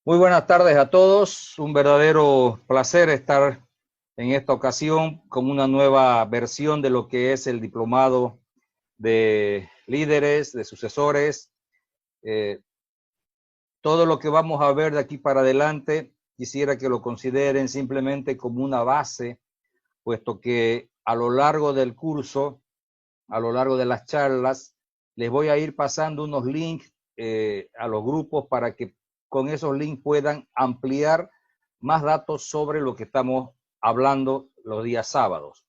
Muy buenas tardes a todos. Un verdadero placer estar en esta ocasión con una nueva versión de lo que es el diplomado de líderes, de sucesores. Todo lo que vamos a ver de aquí para adelante, quisiera que lo consideren simplemente como una base, puesto que a lo largo del curso, a lo largo de las charlas, les voy a ir pasando unos links a los grupos para que con esos links puedan ampliar más datos sobre lo que estamos hablando los días sábados.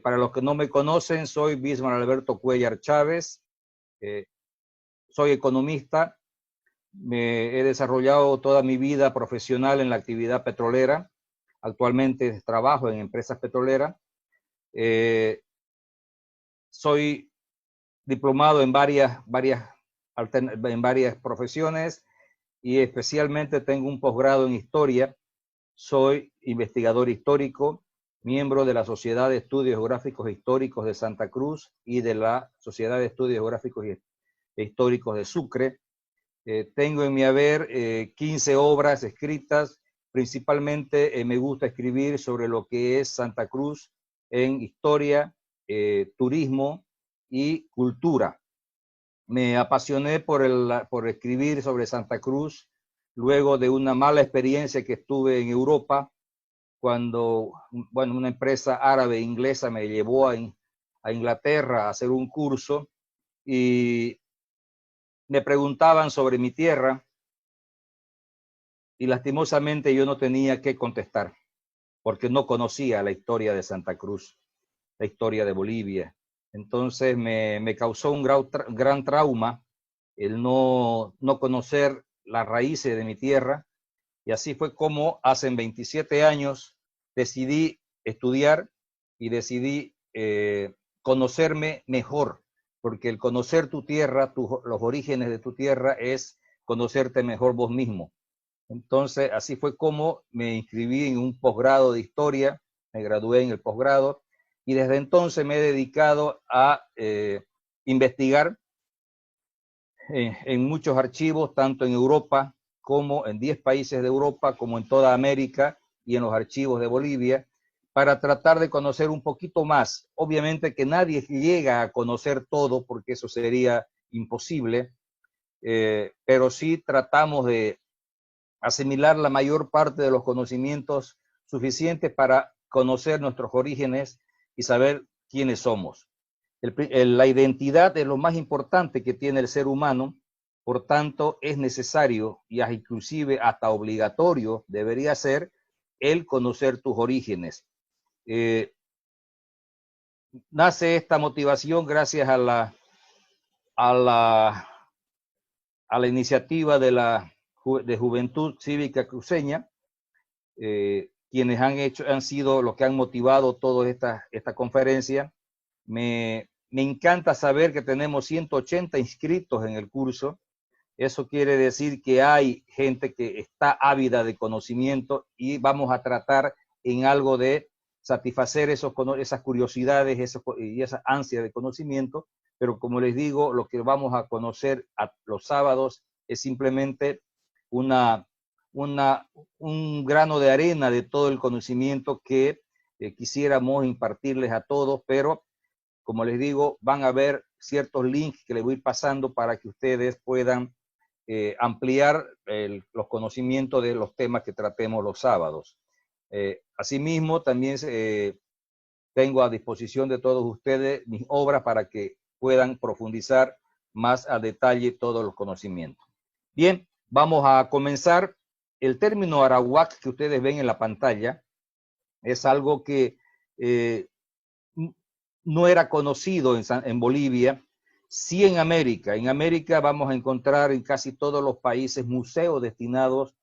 Para los que no me conocen, soy Bismar Alberto Cuellar Chávez, soy economista, me he desarrollado toda mi vida profesional en la actividad petrolera, actualmente trabajo en empresas petroleras, soy diplomado en varias profesiones y especialmente tengo un posgrado en historia. Soy investigador histórico, miembro de la Sociedad de Estudios Geográficos e Históricos de Santa Cruz y de la Sociedad de Estudios Geográficos e Históricos de Sucre. Tengo en mi haber 15 obras escritas. Principalmente me gusta escribir sobre lo que es Santa Cruz en historia, turismo y cultura. Me apasioné por escribir sobre Santa Cruz luego de una mala experiencia que estuve en Europa cuando, bueno, una empresa árabe inglesa me llevó a Inglaterra a hacer un curso y me preguntaban sobre mi tierra y lastimosamente yo no tenía que contestar porque no conocía la historia de Santa Cruz, la historia de Bolivia. Entonces me causó un gran trauma el no conocer las raíces de mi tierra, y así fue como hace 27 años decidí estudiar y decidí conocerme mejor, porque el conocer tu tierra, los orígenes de tu tierra es conocerte mejor vos mismo. Entonces, así fue como me inscribí en un posgrado de historia, me gradué en el posgrado, y desde entonces me he dedicado a investigar en muchos archivos, tanto en Europa como en 10 países de Europa, como en toda América y en los archivos de Bolivia, para tratar de conocer un poquito más. Obviamente que nadie llega a conocer todo, porque eso sería imposible, pero sí tratamos de asimilar la mayor parte de los conocimientos suficientes para conocer nuestros orígenes y saber quiénes somos. La identidad es lo más importante que tiene el ser humano, por tanto es necesario y inclusive hasta obligatorio debería ser el conocer tus orígenes. Nace esta motivación gracias a la, a la iniciativa de Juventud Cívica Cruceña, quienes han sido los que han motivado toda esta conferencia. Me encanta saber que tenemos 180 inscritos en el curso. Eso quiere decir que hay gente que está ávida de conocimiento y vamos a tratar en algo de satisfacer esas curiosidades y esa ansia de conocimiento, pero como les digo, lo que vamos a conocer los sábados es simplemente una, un grano de arena de todo el conocimiento que quisiéramos impartirles a todos, pero como les digo, van a ver ciertos links que les voy pasando para que ustedes puedan ampliar los conocimientos de los temas que tratemos los sábados. Asimismo, también tengo a disposición de todos ustedes mis obras para que puedan profundizar más a detalle todos los conocimientos. Bien, vamos a comenzar. El término arawak que ustedes ven en la pantalla es algo que no era conocido en Bolivia, sí en América. En América vamos a encontrar en casi todos los países museos destinados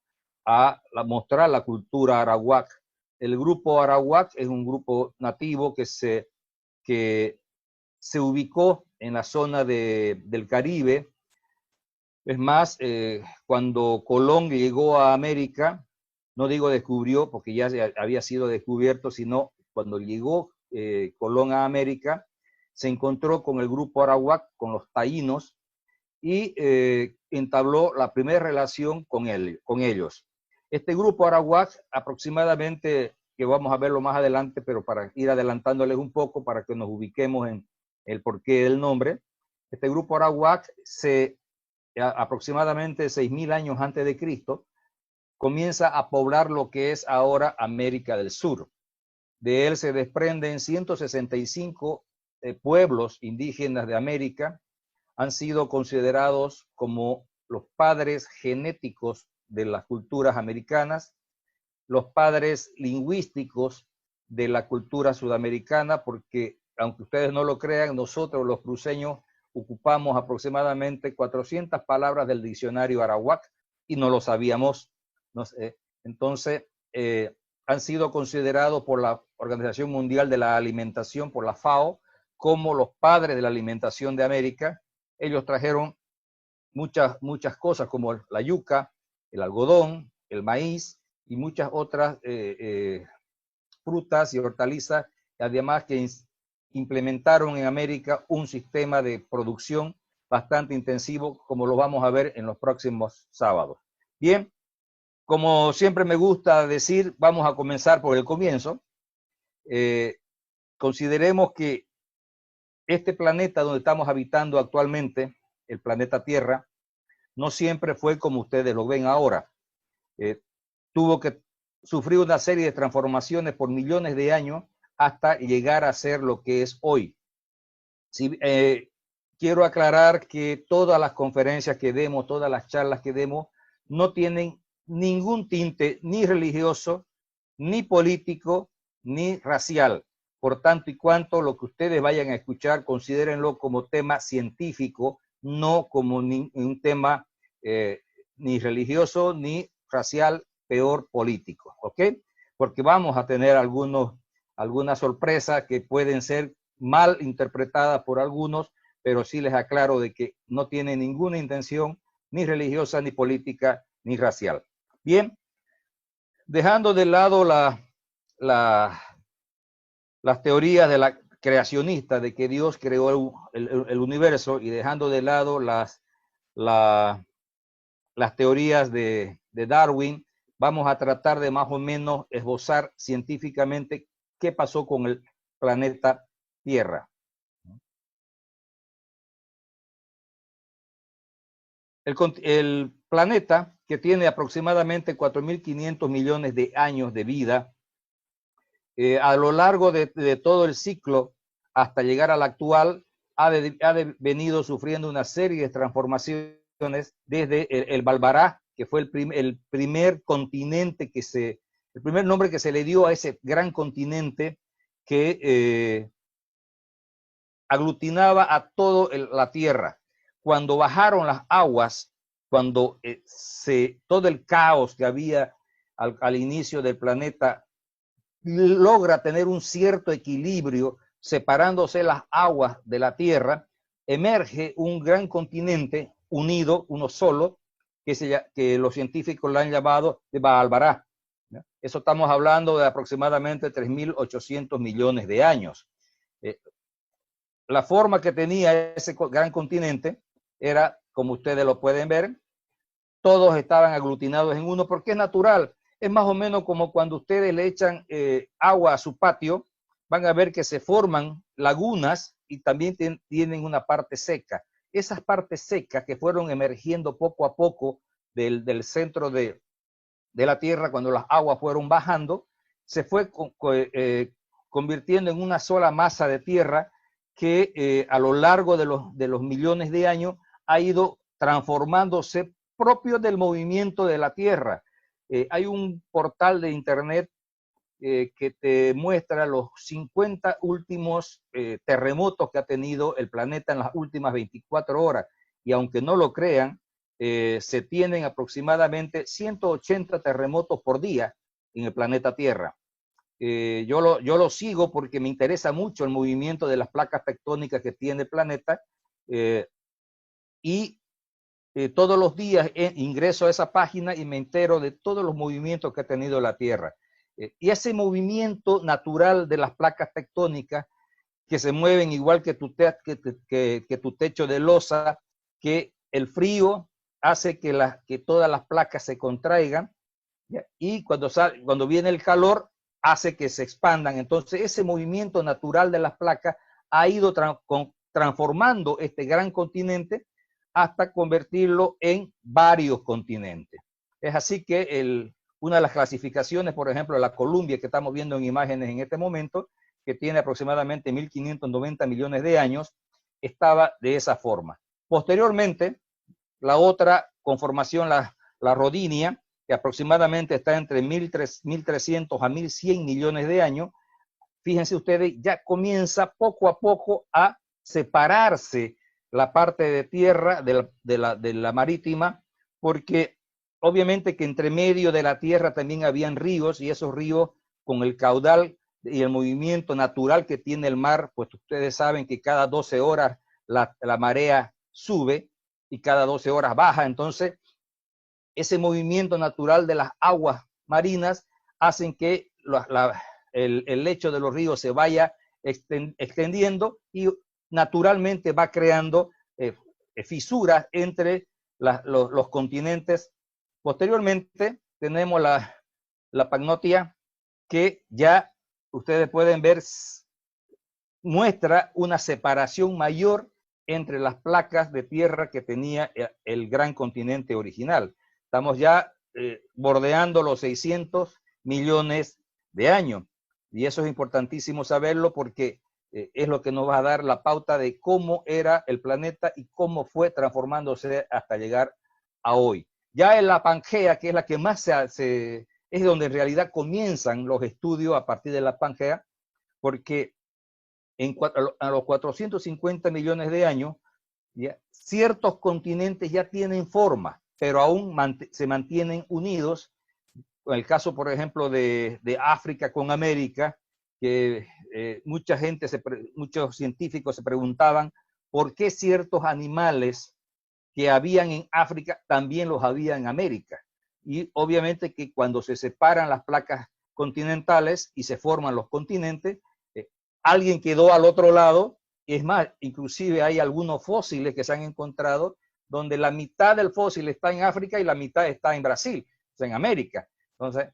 a mostrar la cultura arawak. El grupo arawak es un grupo nativo que se ubicó en la zona del Caribe. Es más, cuando Colón llegó a América, no digo descubrió, porque ya había sido descubierto, sino cuando llegó Colón a América, se encontró con el grupo arawak, con los taínos, y entabló la primera relación con ellos. Este grupo arawak, aproximadamente, que vamos a verlo más adelante, pero para ir adelantándoles un poco, para que nos ubiquemos en el porqué del nombre, este grupo arawak, aproximadamente 6.000 años antes de Cristo, comienza a poblar lo que es ahora América del Sur. De él se desprenden 165 pueblos indígenas de América, han sido considerados como los padres genéticos de las culturas americanas, los padres lingüísticos de la cultura sudamericana, porque aunque ustedes no lo crean, nosotros los cruceños ocupamos aproximadamente 400 palabras del diccionario arawak y no lo sabíamos. Entonces, han sido considerados por la Organización Mundial de la Alimentación, por la FAO, como los padres de la alimentación de América. Ellos trajeron muchas cosas como la yuca, el algodón, el maíz y muchas otras frutas y hortalizas, además que implementaron en América un sistema de producción bastante intensivo, como lo vamos a ver en los próximos sábados. Bien, como siempre me gusta decir, vamos a comenzar por el comienzo. Consideremos que este planeta donde estamos habitando actualmente, el planeta Tierra, no siempre fue como ustedes lo ven ahora. Tuvo que sufrir una serie de transformaciones por millones de años hasta llegar a ser lo que es hoy. Quiero aclarar que todas las conferencias que demos, todas las charlas que demos, no tienen ningún tinte ni religioso, ni político, ni racial. Por tanto y cuanto lo que ustedes vayan a escuchar, considérenlo como tema científico, no como un tema ni religioso, ni racial, peor político, ¿ok? Porque vamos a tener algunas sorpresas que pueden ser mal interpretadas por algunos, pero sí les aclaro de que no tiene ninguna intención ni religiosa, ni política, ni racial. Bien, dejando de lado las teorías de la creacionista, de que Dios creó el universo, y dejando de lado las teorías de Darwin, vamos a tratar de más o menos esbozar científicamente qué pasó con el planeta Tierra. El planeta, que tiene aproximadamente 4.500 millones de años de vida, a lo largo de todo el ciclo hasta llegar al actual, ha venido sufriendo una serie de transformaciones desde el Balbará, que fue el primer continente el primer nombre que se le dio a ese gran continente que aglutinaba a toda la Tierra. Cuando bajaron las aguas, cuando todo el caos que había al inicio del planeta logra tener un cierto equilibrio, separándose las aguas de la Tierra, emerge un gran continente unido, uno solo, que los científicos lo han llamado de Baalbará. Eso estamos hablando de aproximadamente 3.800 millones de años. La forma que tenía ese gran continente era, como ustedes lo pueden ver, todos estaban aglutinados en uno, porque es natural. Es más o menos como cuando ustedes le echan agua a su patio, van a ver que se forman lagunas y también tienen una parte seca. Esas partes secas que fueron emergiendo poco a poco del centro de la Tierra, cuando las aguas fueron bajando, se fue convirtiendo en una sola masa de tierra que a lo largo de los millones de años ha ido transformándose propio del movimiento de la Tierra. Hay un portal de internet que te muestra los 50 últimos terremotos que ha tenido el planeta en las últimas 24 horas. Y aunque no lo crean, se tienen aproximadamente 180 terremotos por día en el planeta Tierra. Yo lo sigo porque me interesa mucho el movimiento de las placas tectónicas que tiene el planeta, y todos los días ingreso a esa página y me entero de todos los movimientos que ha tenido la Tierra. Y ese movimiento natural de las placas tectónicas, que se mueven igual que tu techo de losa, que el frío hace que todas las placas se contraigan, ¿ya? Y cuando viene el calor hace que se expandan. Entonces ese movimiento natural de las placas ha ido transformando este gran continente hasta convertirlo en varios continentes. Es así que una de las clasificaciones, por ejemplo, la Columbia que estamos viendo en imágenes en este momento, que tiene aproximadamente 1.590 millones de años, estaba de esa forma. Posteriormente, la otra conformación, la Rodinia, que aproximadamente está entre 1.300 a 1.100 millones de años, fíjense ustedes, ya comienza poco a poco a separarse la parte de tierra de la marítima, porque obviamente que entre medio de la tierra también habían ríos, y esos ríos con el caudal y el movimiento natural que tiene el mar, pues ustedes saben que cada 12 horas la marea sube y cada 12 horas baja. Entonces ese movimiento natural de las aguas marinas hacen que el lecho de los ríos se vaya extendiendo y naturalmente va creando fisuras entre los continentes. Posteriormente tenemos la Pacnotia, que ya ustedes pueden ver muestra una separación mayor entre las placas de tierra que tenía el gran continente original. Estamos ya bordeando los 600 millones de años. Y eso es importantísimo saberlo porque es lo que nos va a dar la pauta de cómo era el planeta y cómo fue transformándose hasta llegar a hoy. Ya en la Pangea, que es la que más es donde en realidad comienzan los estudios a partir de la Pangea, porque a los 450 millones de años, ¿ya? Ciertos continentes ya tienen forma, pero aún se mantienen unidos. En el caso, por ejemplo, de África con América, que muchos científicos se preguntaban por qué ciertos animales que habían en África también los había en América. Y obviamente que cuando se separan las placas continentales y se forman los continentes, alguien quedó al otro lado. Es más, inclusive hay algunos fósiles que se han encontrado donde la mitad del fósil está en África y la mitad está en Brasil, o sea, en América. Entonces,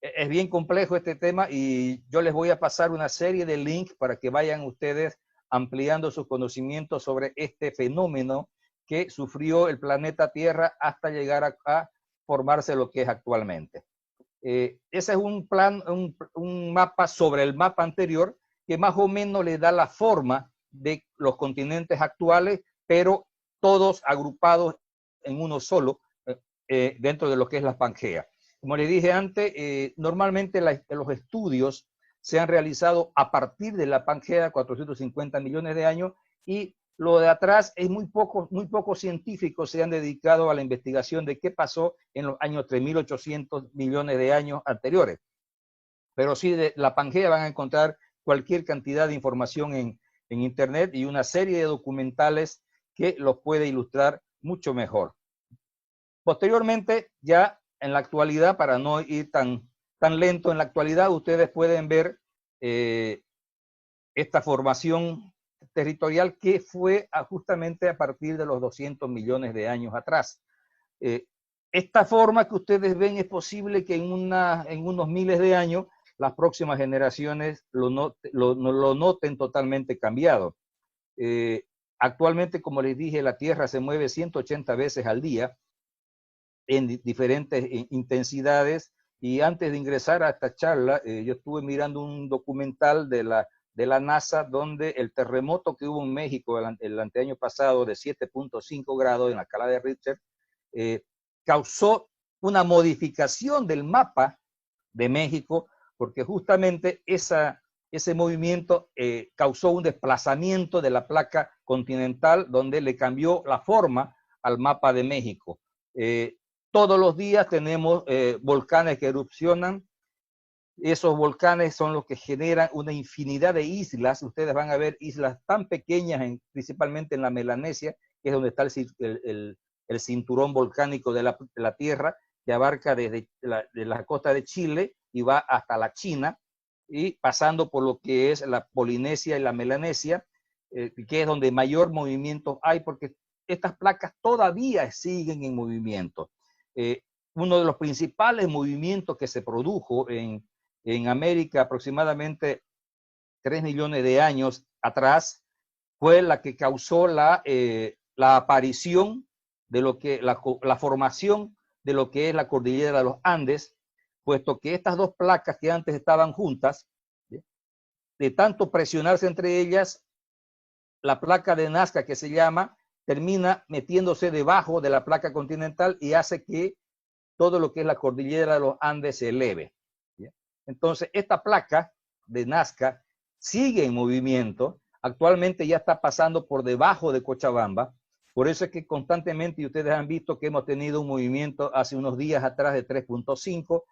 es bien complejo este tema y yo les voy a pasar una serie de links para que vayan ustedes ampliando sus conocimientos sobre este fenómeno que sufrió el planeta Tierra hasta llegar a formarse lo que es actualmente. Ese es un mapa sobre el mapa anterior que más o menos le da la forma de los continentes actuales, pero todos agrupados en uno solo dentro de lo que es la Pangea. Como les dije antes, normalmente los estudios se han realizado a partir de la Pangea, 450 millones de años, y lo de atrás es muy pocos científicos se han dedicado a la investigación de qué pasó en los años 3.800 millones de años anteriores. Pero sí, de la Pangea van a encontrar cualquier cantidad de información en internet y una serie de documentales que los puede ilustrar mucho mejor. Posteriormente, ya en la actualidad, para no ir tan lento, en la actualidad ustedes pueden ver esta formación territorial que fue justamente a partir de los 200 millones de años atrás. Esta forma que ustedes ven es posible que en unos miles de años las próximas generaciones lo noten totalmente cambiado. Actualmente, como les dije, la Tierra se mueve 180 veces al día en diferentes intensidades, y antes de ingresar a esta charla, yo estuve mirando un documental de la NASA donde el terremoto que hubo en México el anteaño pasado de 7.5 grados en la escala de Richter causó una modificación del mapa de México, porque justamente ese movimiento causó un desplazamiento de la placa continental donde le cambió la forma al mapa de México. Todos los días tenemos volcanes que erupcionan. Esos volcanes son los que generan una infinidad de islas. Ustedes van a ver islas tan pequeñas, principalmente en la Melanesia, que es donde está el cinturón volcánico de la Tierra, que abarca desde la costa de Chile y va hasta la China, y pasando por lo que es la Polinesia y la Melanesia, que es donde mayor movimiento hay, porque estas placas todavía siguen en movimiento. Uno de los principales movimientos que se produjo en América aproximadamente 3 millones de años atrás fue la que causó la aparición de lo que la formación de lo que es la cordillera de los Andes, puesto que estas dos placas que antes estaban juntas, de tanto presionarse entre ellas, la placa de Nazca, que se llama, termina metiéndose debajo de la placa continental y hace que todo lo que es la cordillera de los Andes se eleve. Entonces, esta placa de Nazca sigue en movimiento. Actualmente ya está pasando por debajo de Cochabamba. Por eso es que constantemente, y ustedes han visto que hemos tenido un movimiento hace unos días atrás de 3.5,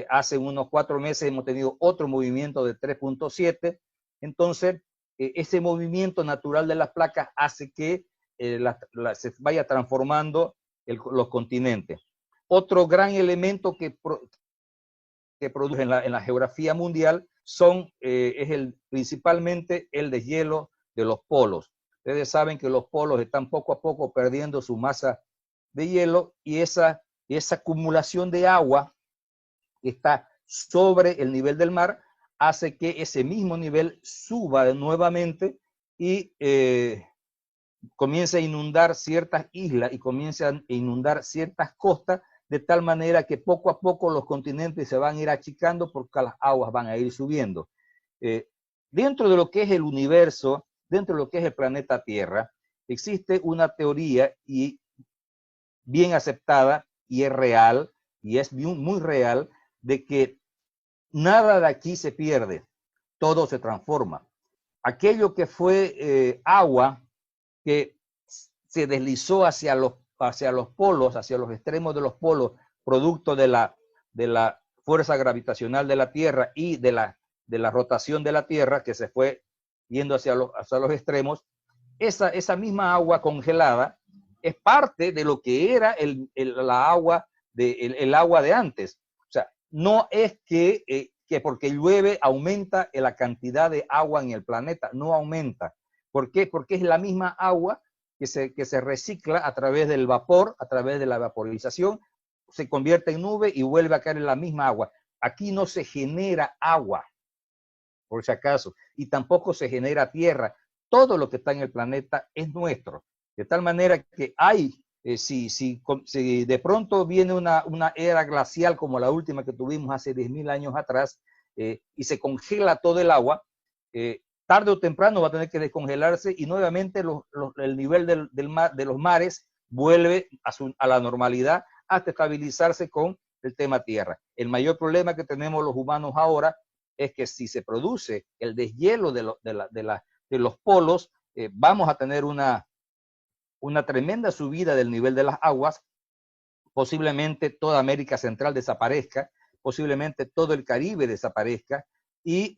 hace unos 4 meses hemos tenido otro movimiento de 3.7. Entonces, ese movimiento natural de las placas hace que se vaya transformando los continentes. Otro gran elemento que produce en la geografía mundial es principalmente el deshielo de los polos. Ustedes saben que los polos están poco a poco perdiendo su masa de hielo y esa acumulación de agua que está sobre el nivel del mar hace que ese mismo nivel suba nuevamente y comience a inundar ciertas islas y comience a inundar ciertas costas, de tal manera que poco a poco los continentes se van a ir achicando porque las aguas van a ir subiendo. Dentro de lo que es el universo, dentro de lo que es el planeta Tierra, existe una teoría y bien aceptada y es real, y es muy real, de que nada de aquí se pierde, todo se transforma. Aquello que fue agua, que se deslizó hacia los polos, hacia los extremos de los polos, producto de la fuerza gravitacional de la Tierra y de la rotación de la Tierra, que se fue yendo hacia los extremos, esa misma agua congelada es parte de lo que era el agua de antes. O sea, no es que porque llueve aumenta la cantidad de agua en el planeta, no aumenta. ¿Por qué? Porque es la misma agua que se recicla a través del vapor, a través de la vaporización, se convierte en nube y vuelve a caer en la misma agua. Aquí no se genera agua, por si acaso, y tampoco se genera tierra. Todo lo que está en el planeta es nuestro. De tal manera que si de pronto viene una era glacial como la última que tuvimos hace 10.000 años atrás, y se congela todo el agua, tarde o temprano va a tener que descongelarse y nuevamente el nivel de los mares vuelve a la normalidad hasta estabilizarse con el tema tierra. El mayor problema que tenemos los humanos ahora es que si se produce el deshielo de los polos, vamos a tener una tremenda subida del nivel de las aguas, posiblemente toda América Central desaparezca, posiblemente todo el Caribe desaparezca y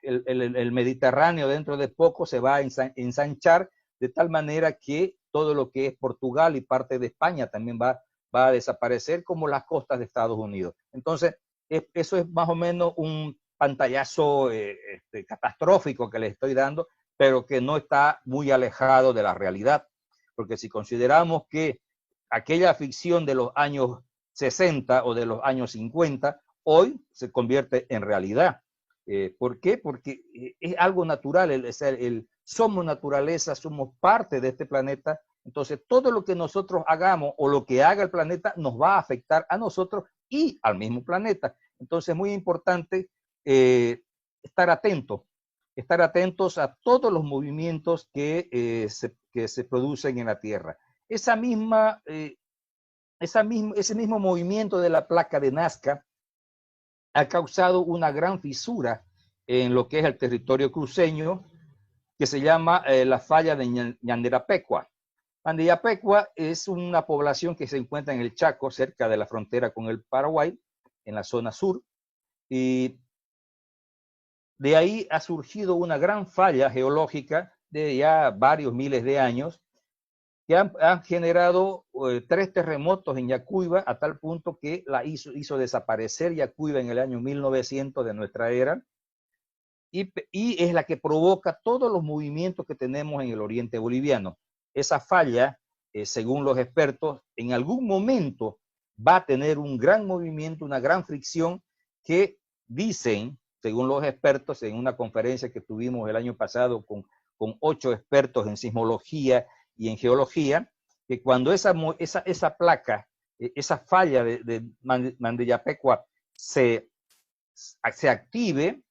el Mediterráneo dentro de poco se va a ensanchar de tal manera que todo lo que es Portugal y parte de España también va a desaparecer, como las costas de Estados Unidos. Entonces, eso es más o menos un pantallazo catastrófico que les estoy dando, pero que no está muy alejado de la realidad. Porque si consideramos que aquella ficción de los años 60 o de los años 50, hoy se convierte en realidad. ¿Por qué? Porque es algo natural, somos naturaleza, somos parte de este planeta, entonces todo lo que nosotros hagamos o lo que haga el planeta nos va a afectar a nosotros y al mismo planeta. Entonces es muy importante estar atentos a todos los movimientos que se producen en la Tierra. Ese mismo movimiento de la placa de Nazca ha causado una gran fisura en lo que es el territorio cruceño, que se llama la falla de Ñanderapecua. Ñanderapecua es una población que se encuentra en el Chaco, cerca de la frontera con el Paraguay, en la zona sur, y de ahí ha surgido una gran falla geológica de ya varios miles de años, que han generado 3 terremotos en Yacuiba, a tal punto que hizo desaparecer Yacuiba en el año 1900 de nuestra era, y es la que provoca todos los movimientos que tenemos en el oriente boliviano. Esa falla según los expertos, en algún momento va a tener un gran movimiento, una gran fricción que dicen, según los expertos, en una conferencia que tuvimos el año pasado con 8 expertos en sismología y en geología, que cuando esa placa, esa falla de Mandillapecua se active,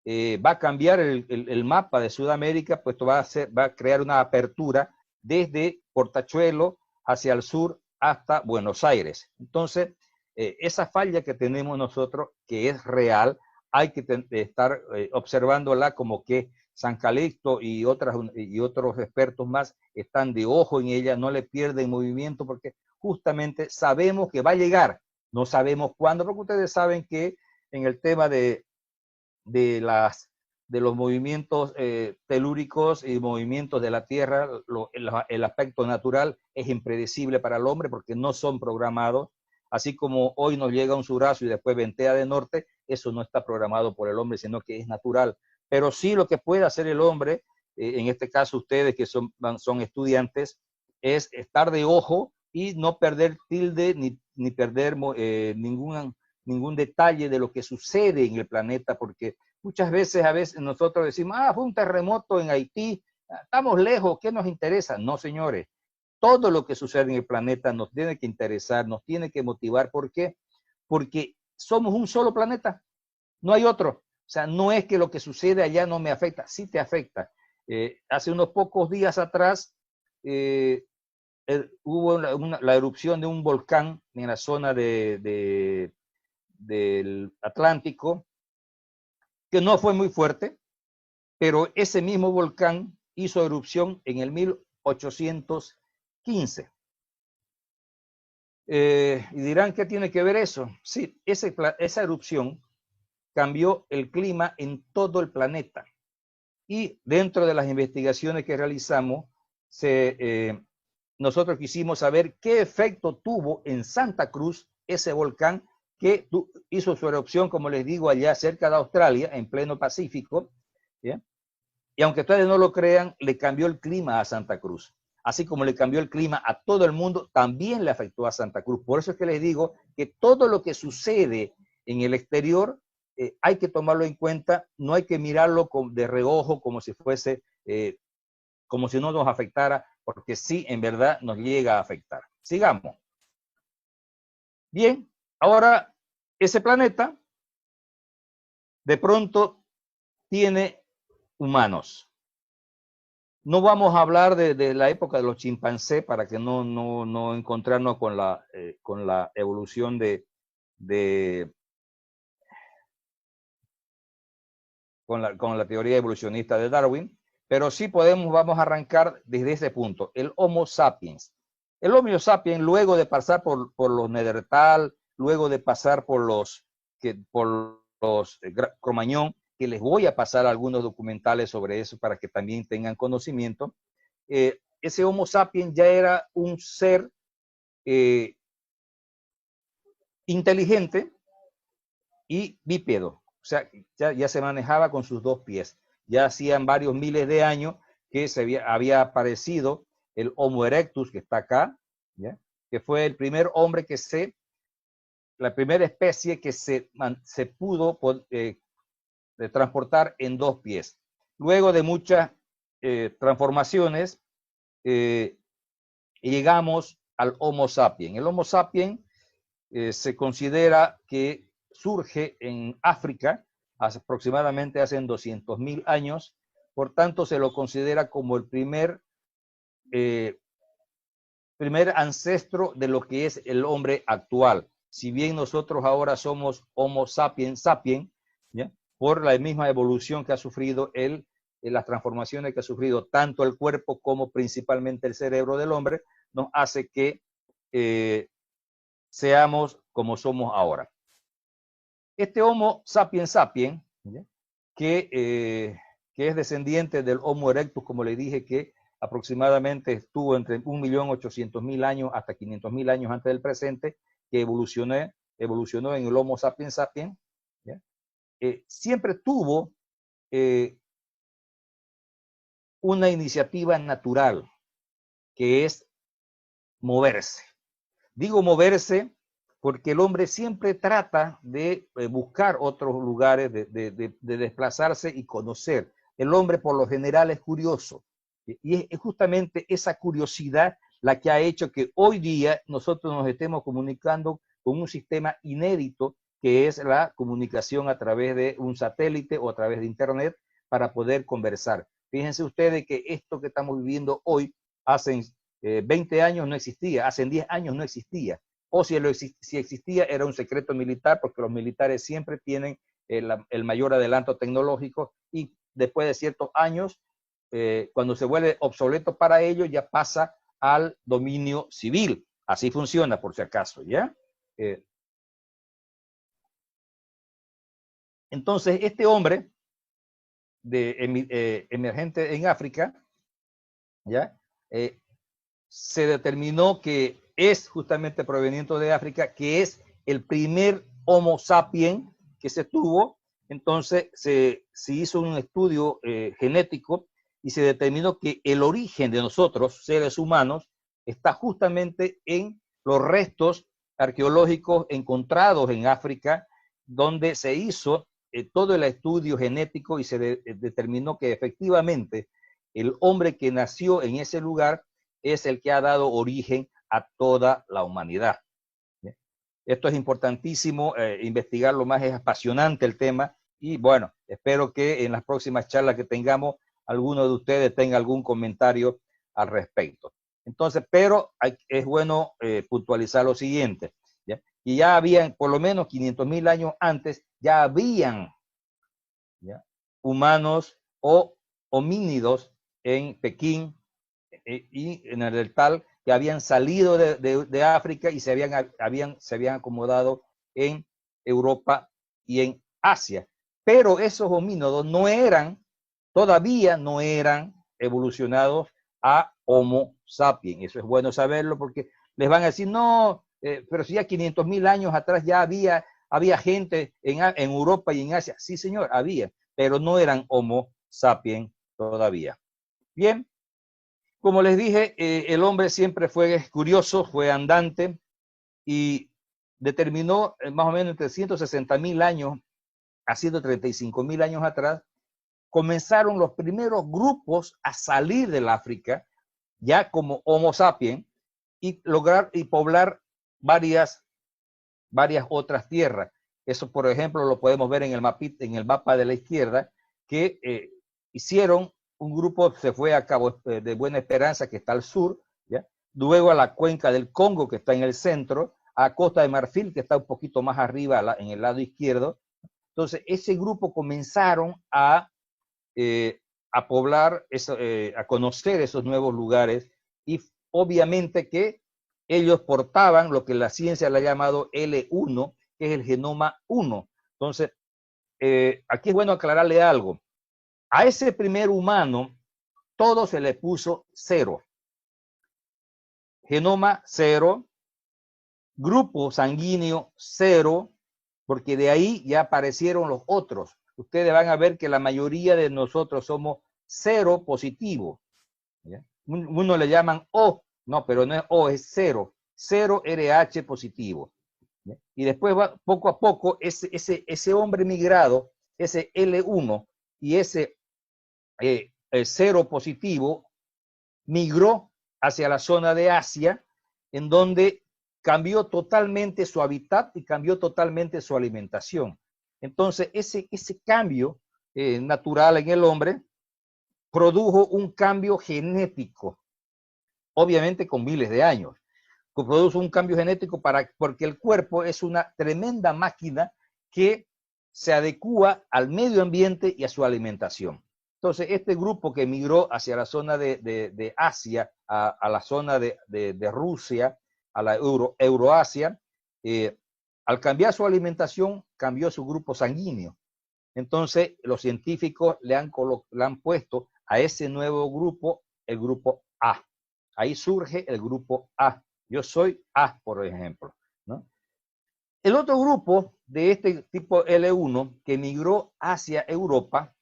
va a cambiar el mapa de Sudamérica, pues va a crear una apertura desde Portachuelo hacia el sur hasta Buenos Aires. Entonces, esa falla que tenemos nosotros, que es real, hay que estar observándola como que San Calixto y otros expertos más están de ojo en ella, no le pierden movimiento porque justamente sabemos que va a llegar, no sabemos cuándo, porque ustedes saben que en el tema de los movimientos telúricos y movimientos de la Tierra, el aspecto natural es impredecible para el hombre porque no son programados. Así como hoy nos llega un surazo y después ventea de norte, eso no está programado por el hombre, sino que es natural. Pero sí lo que puede hacer el hombre, en este caso ustedes que son estudiantes, es estar de ojo y no perder tilde ni perder ningún detalle de lo que sucede en el planeta, porque muchas veces, nosotros decimos, fue un terremoto en Haití, estamos lejos, ¿qué nos interesa? No, señores, todo lo que sucede en el planeta nos tiene que interesar, nos tiene que motivar. ¿Por qué? Porque somos un solo planeta, no hay otro. O sea, no es que lo que sucede allá no me afecta, sí te afecta. Hace unos pocos días atrás hubo la erupción de un volcán en la zona del Atlántico, que no fue muy fuerte, pero ese mismo volcán hizo erupción en el 1815. Y dirán, ¿qué tiene que ver eso? Sí, esa erupción cambió el clima en todo el planeta. Y dentro de las investigaciones que realizamos, nosotros quisimos saber qué efecto tuvo en Santa Cruz ese volcán que hizo su erupción, como les digo, allá cerca de Australia, en pleno Pacífico. ¿Sí? Y aunque ustedes no lo crean, le cambió el clima a Santa Cruz. Así como le cambió el clima a todo el mundo, también le afectó a Santa Cruz. Por eso es que les digo que todo lo que sucede en el exterior hay que tomarlo en cuenta, no hay que mirarlo de reojo como si fuese, como si no nos afectara, porque sí, en verdad nos llega a afectar. Sigamos. Bien, ahora ese planeta de pronto tiene humanos. No vamos a hablar de la época de los chimpancés para que no encontrarnos con la evolución con la teoría evolucionista de Darwin, pero sí vamos a arrancar desde ese punto, el Homo sapiens. El Homo sapiens, luego de pasar por los Neandertal, luego de pasar por los Cromañón, que les voy a pasar algunos documentales sobre eso para que también tengan conocimiento, ese Homo sapiens ya era un ser inteligente y bípedo. O sea, ya se manejaba con sus 2 pies. Ya hacían varios miles de años que había aparecido el Homo erectus, que está acá, ¿ya? Que fue el primer hombre la primera especie que se pudo transportar en 2 pies. Luego de muchas transformaciones, llegamos al Homo sapiens. El Homo sapiens se considera que surge en África aproximadamente hace 200.000 años, por tanto se lo considera como el primer ancestro de lo que es el hombre actual. Si bien nosotros ahora somos Homo sapiens sapiens, ¿ya? Por la misma evolución que ha sufrido las transformaciones que ha sufrido tanto el cuerpo como principalmente el cerebro del hombre, nos hace que seamos como somos ahora. Este Homo sapiens sapiens, que es descendiente del Homo erectus, como le dije, que aproximadamente estuvo entre 1.800.000 años hasta 500.000 años antes del presente, que evolucionó en el Homo sapiens sapiens, siempre tuvo una iniciativa natural, que es moverse. Digo moverse porque el hombre siempre trata de buscar otros lugares, de desplazarse y conocer. El hombre por lo general es curioso. Y es justamente esa curiosidad la que ha hecho que hoy día nosotros nos estemos comunicando con un sistema inédito que es la comunicación a través de un satélite o a través de internet para poder conversar. Fíjense ustedes que esto que estamos viviendo hoy, hace 20 años no existía, hace 10 años no existía, o si existía era un secreto militar, porque los militares siempre tienen el mayor adelanto tecnológico y después de ciertos años, cuando se vuelve obsoleto para ellos, ya pasa al dominio civil. Así funciona, por si acaso, ¿ya? Entonces, este hombre emergente en África, ¿ya? Se determinó que es justamente proveniente de África, que es el primer Homo sapiens que se tuvo. Entonces se hizo un estudio genético y se determinó que el origen de nosotros, seres humanos, está justamente en los restos arqueológicos encontrados en África, donde se hizo todo el estudio genético y se determinó que efectivamente el hombre que nació en ese lugar es el que ha dado origen a toda la humanidad. Esto es importantísimo, investigarlo más, es apasionante el tema y bueno, espero que en las próximas charlas que tengamos, alguno de ustedes tenga algún comentario al respecto. Entonces, pero es bueno puntualizar lo siguiente, ¿ya? Y ya habían, por lo menos 500.000 años antes, ya habían, ¿ya?, humanos o homínidos en Pekín, y en el tal que habían salido de África y se habían acomodado en Europa y en Asia. Pero esos homínidos todavía no eran evolucionados a Homo sapiens. Eso es bueno saberlo porque les van a decir, no, pero si ya 500.000 años atrás ya había gente en Europa y en Asia. Sí, señor, había, pero no eran Homo sapiens todavía. Bien. Como les dije, el hombre siempre fue curioso, fue andante y determinó más o menos entre 160.000 años a 135.000 años atrás, comenzaron los primeros grupos a salir del África, ya como Homo sapiens, y lograr y poblar varias otras tierras. Eso, por ejemplo, lo podemos ver en el mapa de la izquierda, que hicieron un grupo, se fue a Cabo de Buena Esperanza, que está al sur, ¿ya? Luego a la cuenca del Congo, que está en el centro, a Costa de Marfil, que está un poquito más arriba en el lado izquierdo. Entonces, ese grupo comenzaron a poblar, a conocer esos nuevos lugares y obviamente que ellos portaban lo que la ciencia le ha llamado L1, que es el genoma 1. Entonces, aquí es bueno aclararle algo. A ese primer humano, todo se le puso 0. Genoma 0, grupo sanguíneo 0, porque de ahí ya aparecieron los otros. Ustedes van a ver que la mayoría de nosotros somos 0 positivo. ¿Ya? Uno le llaman O, no, pero no es O, es 0. 0 RH positivo. ¿Ya? Y después va, poco a poco ese hombre migrado, ese L1 y ese 0 positivo migró hacia la zona de Asia, en donde cambió totalmente su hábitat y cambió totalmente su alimentación. Entonces, ese cambio natural en el hombre produjo un cambio genético, obviamente con miles de años. Produce un cambio genético porque el cuerpo es una tremenda máquina que se adecua al medio ambiente y a su alimentación. Entonces, este grupo que migró hacia la zona de Asia, a la zona de Rusia, a la Euroasia, al cambiar su alimentación, cambió su grupo sanguíneo. Entonces, los científicos le han puesto a ese nuevo grupo el grupo A. Ahí surge el grupo A. Yo soy A, por ejemplo, ¿no? El otro grupo de este tipo L1 que migró hacia Europa,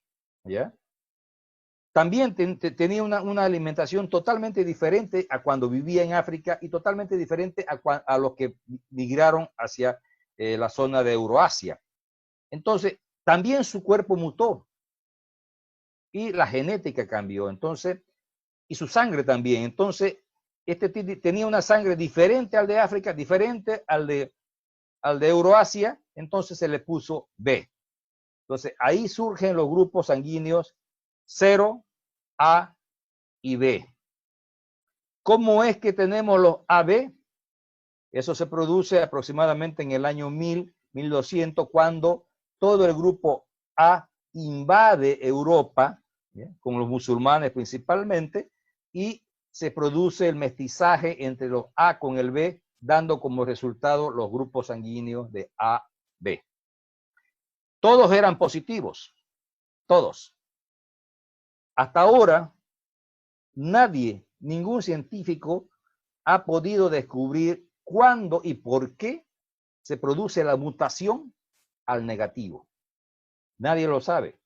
¿ya?, también tenía una alimentación totalmente diferente a cuando vivía en África y totalmente diferente a los que migraron hacia la zona de Euroasia. Entonces, también su cuerpo mutó y la genética cambió, entonces, y su sangre también. Entonces, este tenía una sangre diferente al de África, diferente al de Euroasia, entonces se le puso B. Entonces, ahí surgen los grupos sanguíneos 0, A y B. ¿Cómo es que tenemos los AB? Eso se produce aproximadamente en el año 1200, cuando todo el grupo A invade Europa, ¿bien?, con los musulmanes principalmente, y se produce el mestizaje entre los A con el B, dando como resultado los grupos sanguíneos de AB. Todos eran positivos, todos. Hasta ahora, nadie, ningún científico ha podido descubrir cuándo y por qué se produce la mutación al negativo. Nadie lo sabe.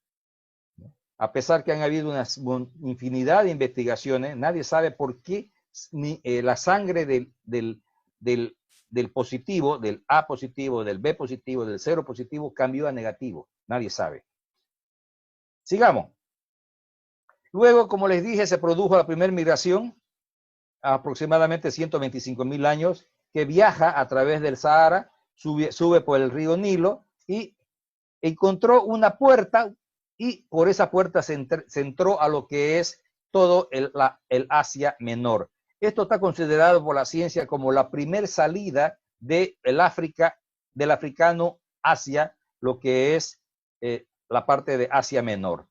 A pesar que han habido una infinidad de investigaciones, nadie sabe por qué la sangre del positivo, del A positivo, del B positivo, del 0 positivo, cambió a negativo. Nadie sabe. Sigamos. Luego, como les dije, se produjo la primera migración, aproximadamente 125.000 años, que viaja a través del Sahara, sube por el río Nilo y encontró una puerta, y por esa puerta se entró a lo que es todo el Asia Menor. Esto está considerado por la ciencia como la primera salida del africano hacia lo que es la parte de Asia Menor,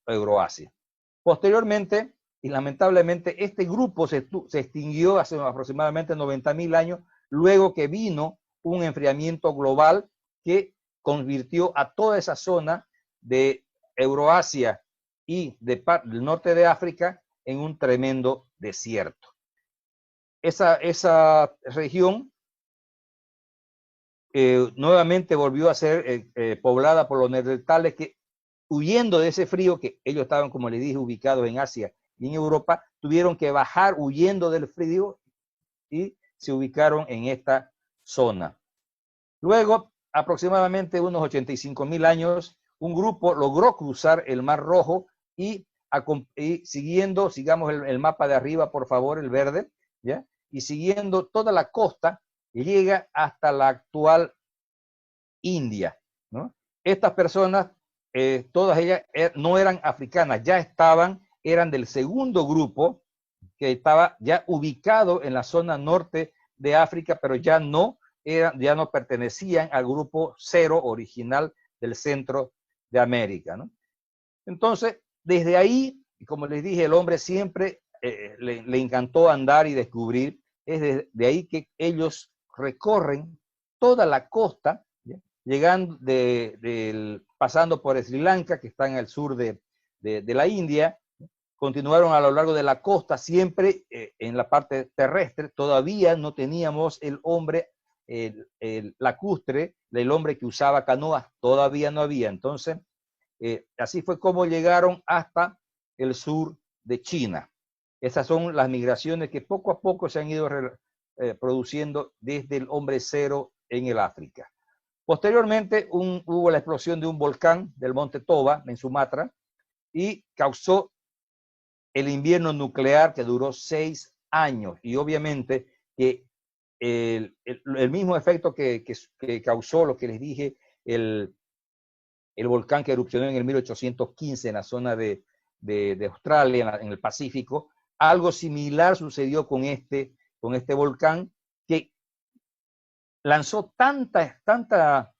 Euroasia. Posteriormente, y lamentablemente, este grupo se extinguió hace aproximadamente 90.000 años, luego que vino un enfriamiento global que convirtió a toda esa zona de Euroasia y del norte de África en un tremendo desierto. Esa región nuevamente volvió a ser poblada por los neandertales, que, huyendo de ese frío, que ellos estaban, como les dije, ubicados en Asia y en Europa, tuvieron que bajar huyendo del frío y se ubicaron en esta zona. Luego, aproximadamente unos 85.000 años, un grupo logró cruzar el Mar Rojo y siguiendo, sigamos el mapa de arriba, por favor, el verde, ¿ya? Y siguiendo toda la costa, llega hasta la actual India, ¿no? Estas personas, todas ellas no eran africanas, eran del segundo grupo, que estaba ya ubicado en la zona norte de África, pero ya no pertenecían al grupo 0 original del centro de América, ¿no? Entonces, desde ahí, como les dije, el hombre siempre le encantó andar y descubrir. Es de ahí que ellos recorren toda la costa, ¿ya?, llegando pasando por Sri Lanka, que está en el sur de la India. Continuaron a lo largo de la costa, siempre en la parte terrestre. Todavía no teníamos el hombre lacustre, el hombre que usaba canoas, todavía no había. Entonces, así fue como llegaron hasta el sur de China. Esas son las migraciones que poco a poco se han ido produciendo desde el hombre 0 en el África. Posteriormente hubo la explosión de un volcán del monte Toba en Sumatra y causó el invierno nuclear, que duró 6 años, y obviamente que el mismo efecto que causó, lo que les dije, el volcán que erupcionó en el 1815 en la zona de Australia, en el Pacífico. Algo similar sucedió con este volcán, que lanzó tanta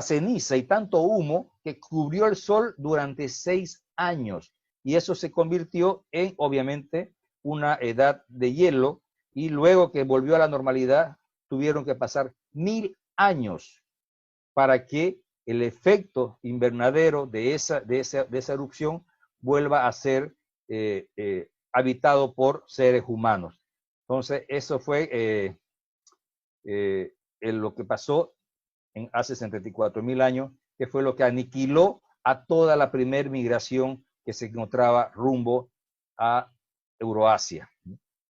ceniza y tanto humo que cubrió el sol durante 6 años. Y eso se convirtió en, obviamente, una edad de hielo, y luego que volvió a la normalidad, tuvieron que pasar 1000 años para que el efecto invernadero de esa erupción vuelva a ser habitado por seres humanos. Entonces, eso fue lo que pasó hace 64.000 años, que fue lo que aniquiló a toda la primera migración que se encontraba rumbo a Euroasia.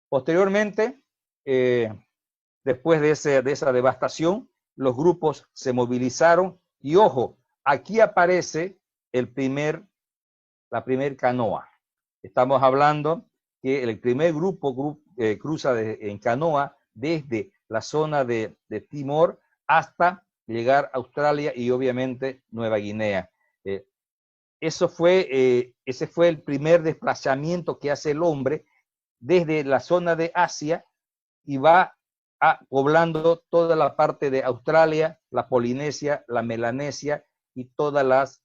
Posteriormente, después de esa devastación, los grupos se movilizaron y, ojo, aquí aparece la primer canoa. Estamos hablando que el primer grupo cruza en canoa desde la zona de Timor hasta llegar a Australia y obviamente Nueva Guinea. Ese fue el primer desplazamiento que hace el hombre desde la zona de Asia y va poblando toda la parte de Australia, la Polinesia, la Melanesia y todas las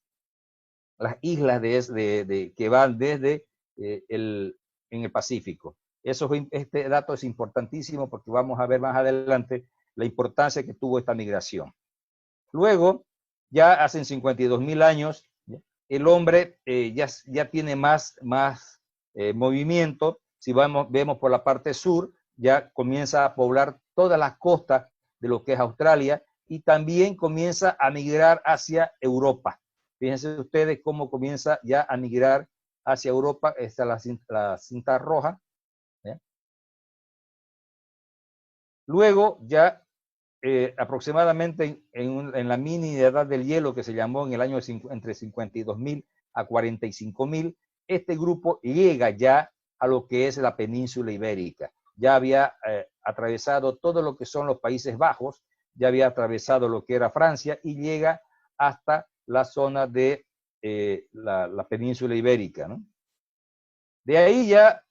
islas que van desde en el Pacífico. Este dato es importantísimo porque vamos a ver más adelante la importancia que tuvo esta migración. Luego, ya hace 52,000 años, el hombre ya tiene más movimiento. Si vemos por la parte sur, ya comienza a poblar todas las costas de lo que es Australia y también comienza a migrar hacia Europa. Fíjense ustedes cómo comienza ya a migrar hacia Europa. Esta es la cinta roja. ¿Eh? Luego ya aproximadamente en la mini edad del hielo que se llamó en el año entre 52,000 a 45,000, este grupo llega ya a lo que es la península ibérica. Ya había atravesado todo lo que son los Países Bajos, ya había atravesado lo que era Francia y llega hasta la zona de la península ibérica, ¿no? De ahí ya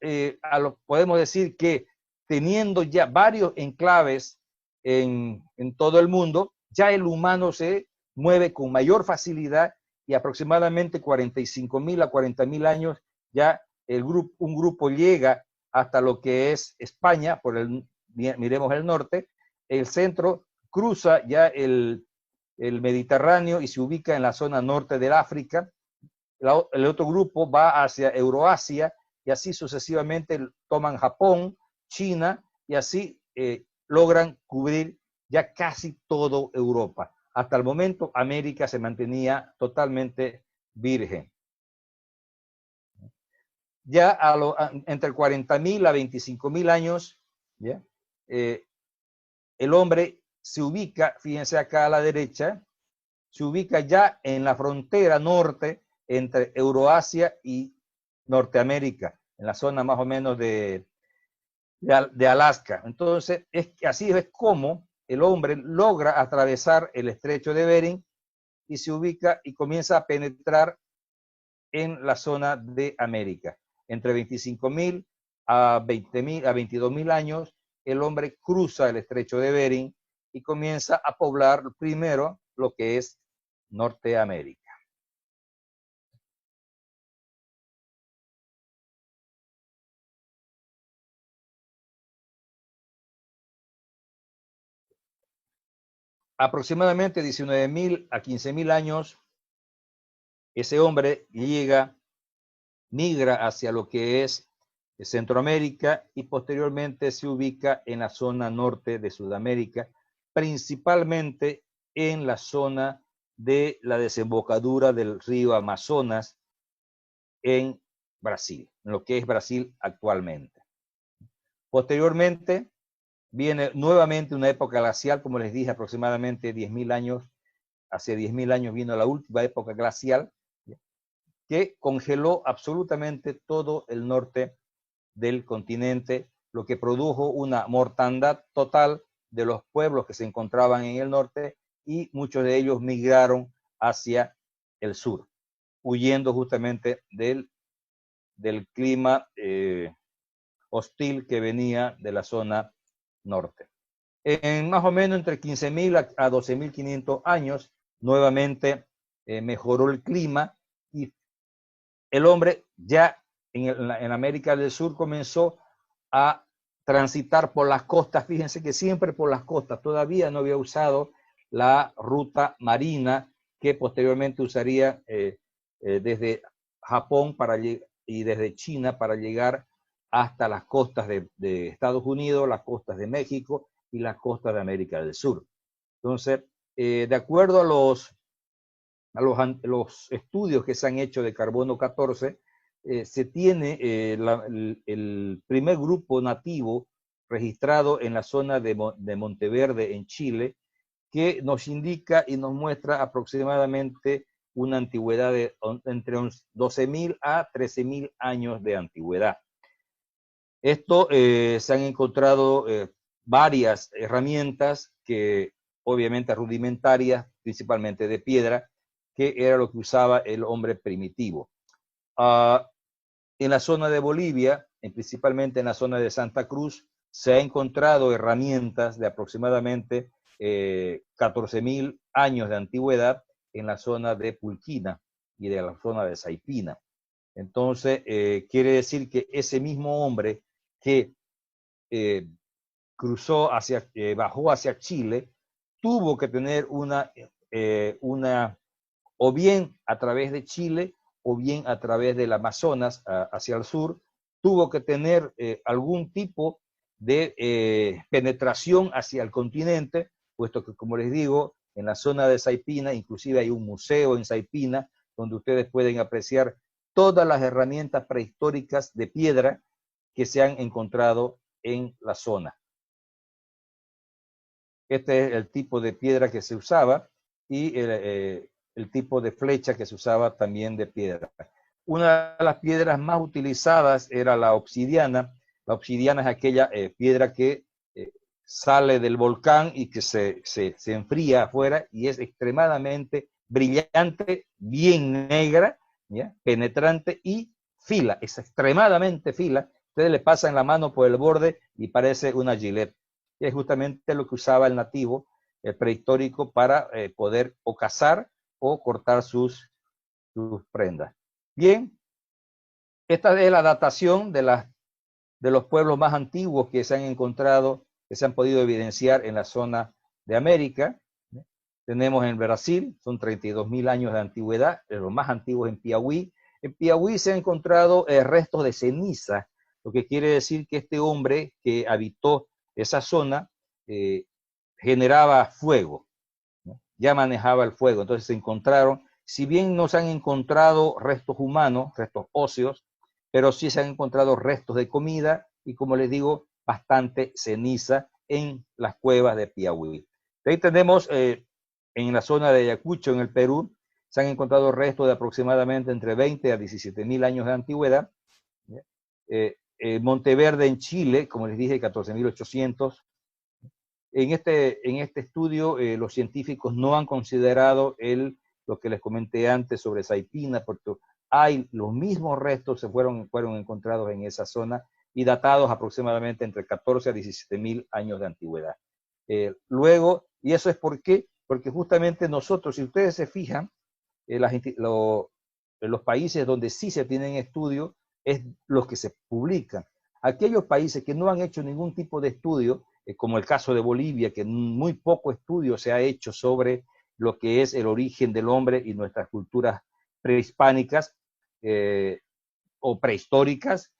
podemos decir que teniendo ya varios enclaves en todo el mundo, ya el humano se mueve con mayor facilidad y aproximadamente 45,000 a 40,000 años ya un grupo llega hasta lo que es España, miremos el norte, el centro cruza ya el Mediterráneo y se ubica en la zona norte del África. El otro grupo va hacia Euroasia y así sucesivamente toman Japón, China y así logran cubrir ya casi todo Europa. Hasta el momento América se mantenía totalmente virgen. Ya entre 40,000 a 25,000 años, ¿ya? El hombre se ubica, fíjense acá a la derecha, se ubica ya en la frontera norte entre Euroasia y Norteamérica, en la zona más o menos de Alaska. Entonces, así es como el hombre logra atravesar el estrecho de Bering y se ubica y comienza a penetrar en la zona de América. Entre 25,000 a 20,000 a 22,000 años, el hombre cruza el estrecho de Bering y comienza a poblar primero lo que es Norteamérica. Aproximadamente 19,000 a 15,000 años, ese hombre migra hacia lo que es Centroamérica y posteriormente se ubica en la zona norte de Sudamérica, principalmente en la zona de la desembocadura del río Amazonas en Brasil, en lo que es Brasil actualmente. Posteriormente viene nuevamente una época glacial, como les dije, aproximadamente 10,000 años. Hace 10,000 años vino la última época glacial que congeló absolutamente todo el norte del continente, lo que produjo una mortandad total de los pueblos que se encontraban en el norte y muchos de ellos migraron hacia el sur, huyendo justamente del clima hostil que venía de la zona norte. En más o menos entre 15,000 a 12,500 años, nuevamente mejoró el clima y el hombre ya en América del Sur comenzó a transitar por las costas. Fíjense que siempre por las costas, todavía no había usado la ruta marina que posteriormente usaría desde Japón y desde China para llegar hasta las costas de Estados Unidos, las costas de México y las costas de América del Sur. Entonces, de acuerdo a los estudios que se han hecho de carbono 14, se tiene el primer grupo nativo registrado en la zona de Monteverde, en Chile, que nos indica y nos muestra aproximadamente una antigüedad de entre 12.000 a 13.000 años de antigüedad. Esto se han encontrado varias herramientas que obviamente rudimentarias, principalmente de piedra, que era lo que usaba el hombre primitivo. En la zona de Bolivia, principalmente en la zona de Santa Cruz, se ha encontrado herramientas de aproximadamente 14.000 años de antigüedad en la zona de Pulquina y de la zona de Saipina. Entonces, quiere decir que ese mismo hombre que bajó hacia Chile, tuvo que tener o bien a través de Chile, o bien a través del Amazonas hacia el sur, tuvo que tener algún tipo de penetración hacia el continente, puesto que, como les digo, en la zona de Saipina, inclusive hay un museo en Saipina, donde ustedes pueden apreciar todas las herramientas prehistóricas de piedra que se han encontrado en la zona. Este es el tipo de piedra que se usaba y el tipo de flecha que se usaba también de piedra. Una de las piedras más utilizadas era la obsidiana. La obsidiana es aquella piedra que sale del volcán y que se enfría afuera y es extremadamente brillante, bien negra, ¿ya? Penetrante y fila, es extremadamente fila. Ustedes le pasan la mano por el borde y parece una gilet. Y es justamente lo que usaba el nativo prehistórico para poder o cazar o cortar sus prendas. Bien, esta es la datación de los pueblos más antiguos que se han encontrado, que se han podido evidenciar en la zona de América. Tenemos en Brasil, son 32.000 años de antigüedad, de los más antiguos en Piauí. En Piauí se han encontrado restos de ceniza, lo que quiere decir que este hombre que habitó esa zona generaba fuego, ¿no? Ya manejaba el fuego. Entonces se encontraron, si bien no se han encontrado restos humanos, restos óseos, pero sí se han encontrado restos de comida y, como les digo, bastante ceniza en las cuevas de Piauí. De ahí tenemos en la zona de Ayacucho, en el Perú, se han encontrado restos de aproximadamente entre 20 a 17.000 años de antigüedad. Monteverde, en Chile, como les dije, 14.800. En este estudio, los científicos no han considerado lo que les comenté antes sobre Saipina, porque hay los mismos restos que fueron encontrados en esa zona y datados aproximadamente entre 14 a 17.000 años de antigüedad. Luego, ¿y eso es por qué? Porque justamente nosotros, si ustedes se fijan, los países donde sí se tienen estudios es los que se publican. Aquellos países que no han hecho ningún tipo de estudio, como el caso de Bolivia, que muy poco estudio se ha hecho sobre lo que es el origen del hombre y nuestras culturas prehispánicas o prehistóricas,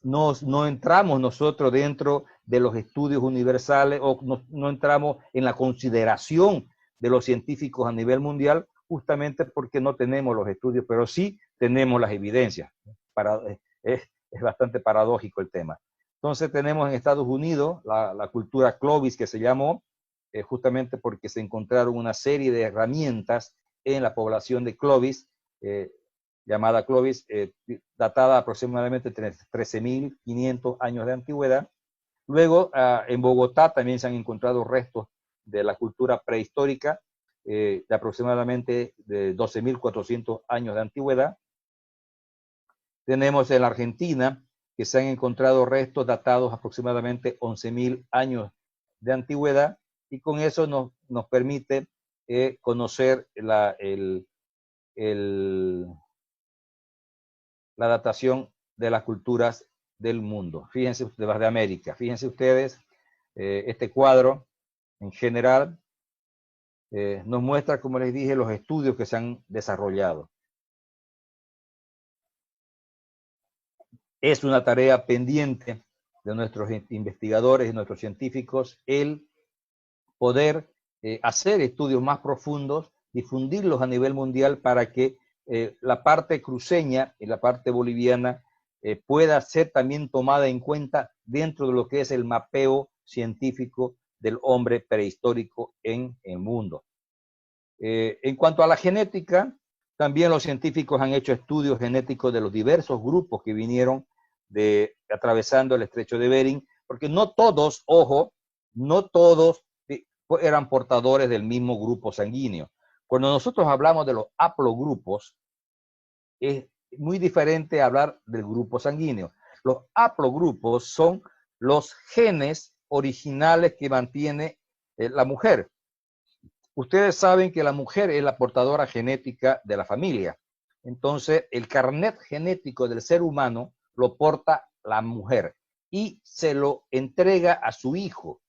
no entramos nosotros dentro de los estudios universales o no entramos en la consideración de los científicos a nivel mundial, justamente porque no tenemos los estudios, pero sí tenemos las evidencias. Es bastante paradójico el tema. Entonces tenemos en Estados Unidos la cultura Clovis, que se llamó justamente porque se encontraron una serie de herramientas en la población de Clovis, llamada Clovis, datada aproximadamente 13.500 años de antigüedad. Luego, en Bogotá también se han encontrado restos de la cultura prehistórica de aproximadamente de 12.400 años de antigüedad. Tenemos en la Argentina que se han encontrado restos datados aproximadamente 11.000 años de antigüedad, y con eso nos permite conocer la datación de las culturas del mundo. Fíjense ustedes, las de América. Fíjense ustedes, este cuadro en general nos muestra, como les dije, los estudios que se han desarrollado. Es una tarea pendiente de nuestros investigadores y nuestros científicos el poder hacer estudios más profundos, difundirlos a nivel mundial para que la parte cruceña y la parte boliviana pueda ser también tomada en cuenta dentro de lo que es el mapeo científico del hombre prehistórico en el mundo. En cuanto a la genética, también los científicos han hecho estudios genéticos de los diversos grupos que vinieron atravesando el estrecho de Bering, porque no todos, ojo, no todos eran portadores del mismo grupo sanguíneo. Cuando nosotros hablamos de los haplogrupos, es muy diferente hablar del grupo sanguíneo. Los haplogrupos son los genes originales que mantiene la mujer. Ustedes saben que la mujer es la portadora genética de la familia. Entonces, el carnet genético del ser humano lo porta la mujer y se lo entrega a su hijo.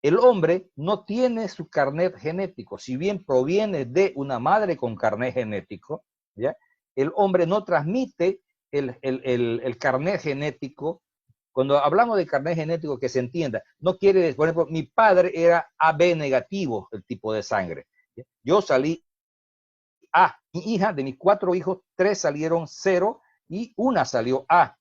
El hombre no tiene su carnet genético, si bien proviene de una madre con carnet genético, ¿ya? El hombre no transmite el carnet genético. Cuando hablamos de carnet genético, que se entienda, no quiere decir, por ejemplo, mi padre era AB negativo, el tipo de sangre. Yo salí A. Mi hija, de mis 4 hijos, 3 salieron 0 y 1 salió A.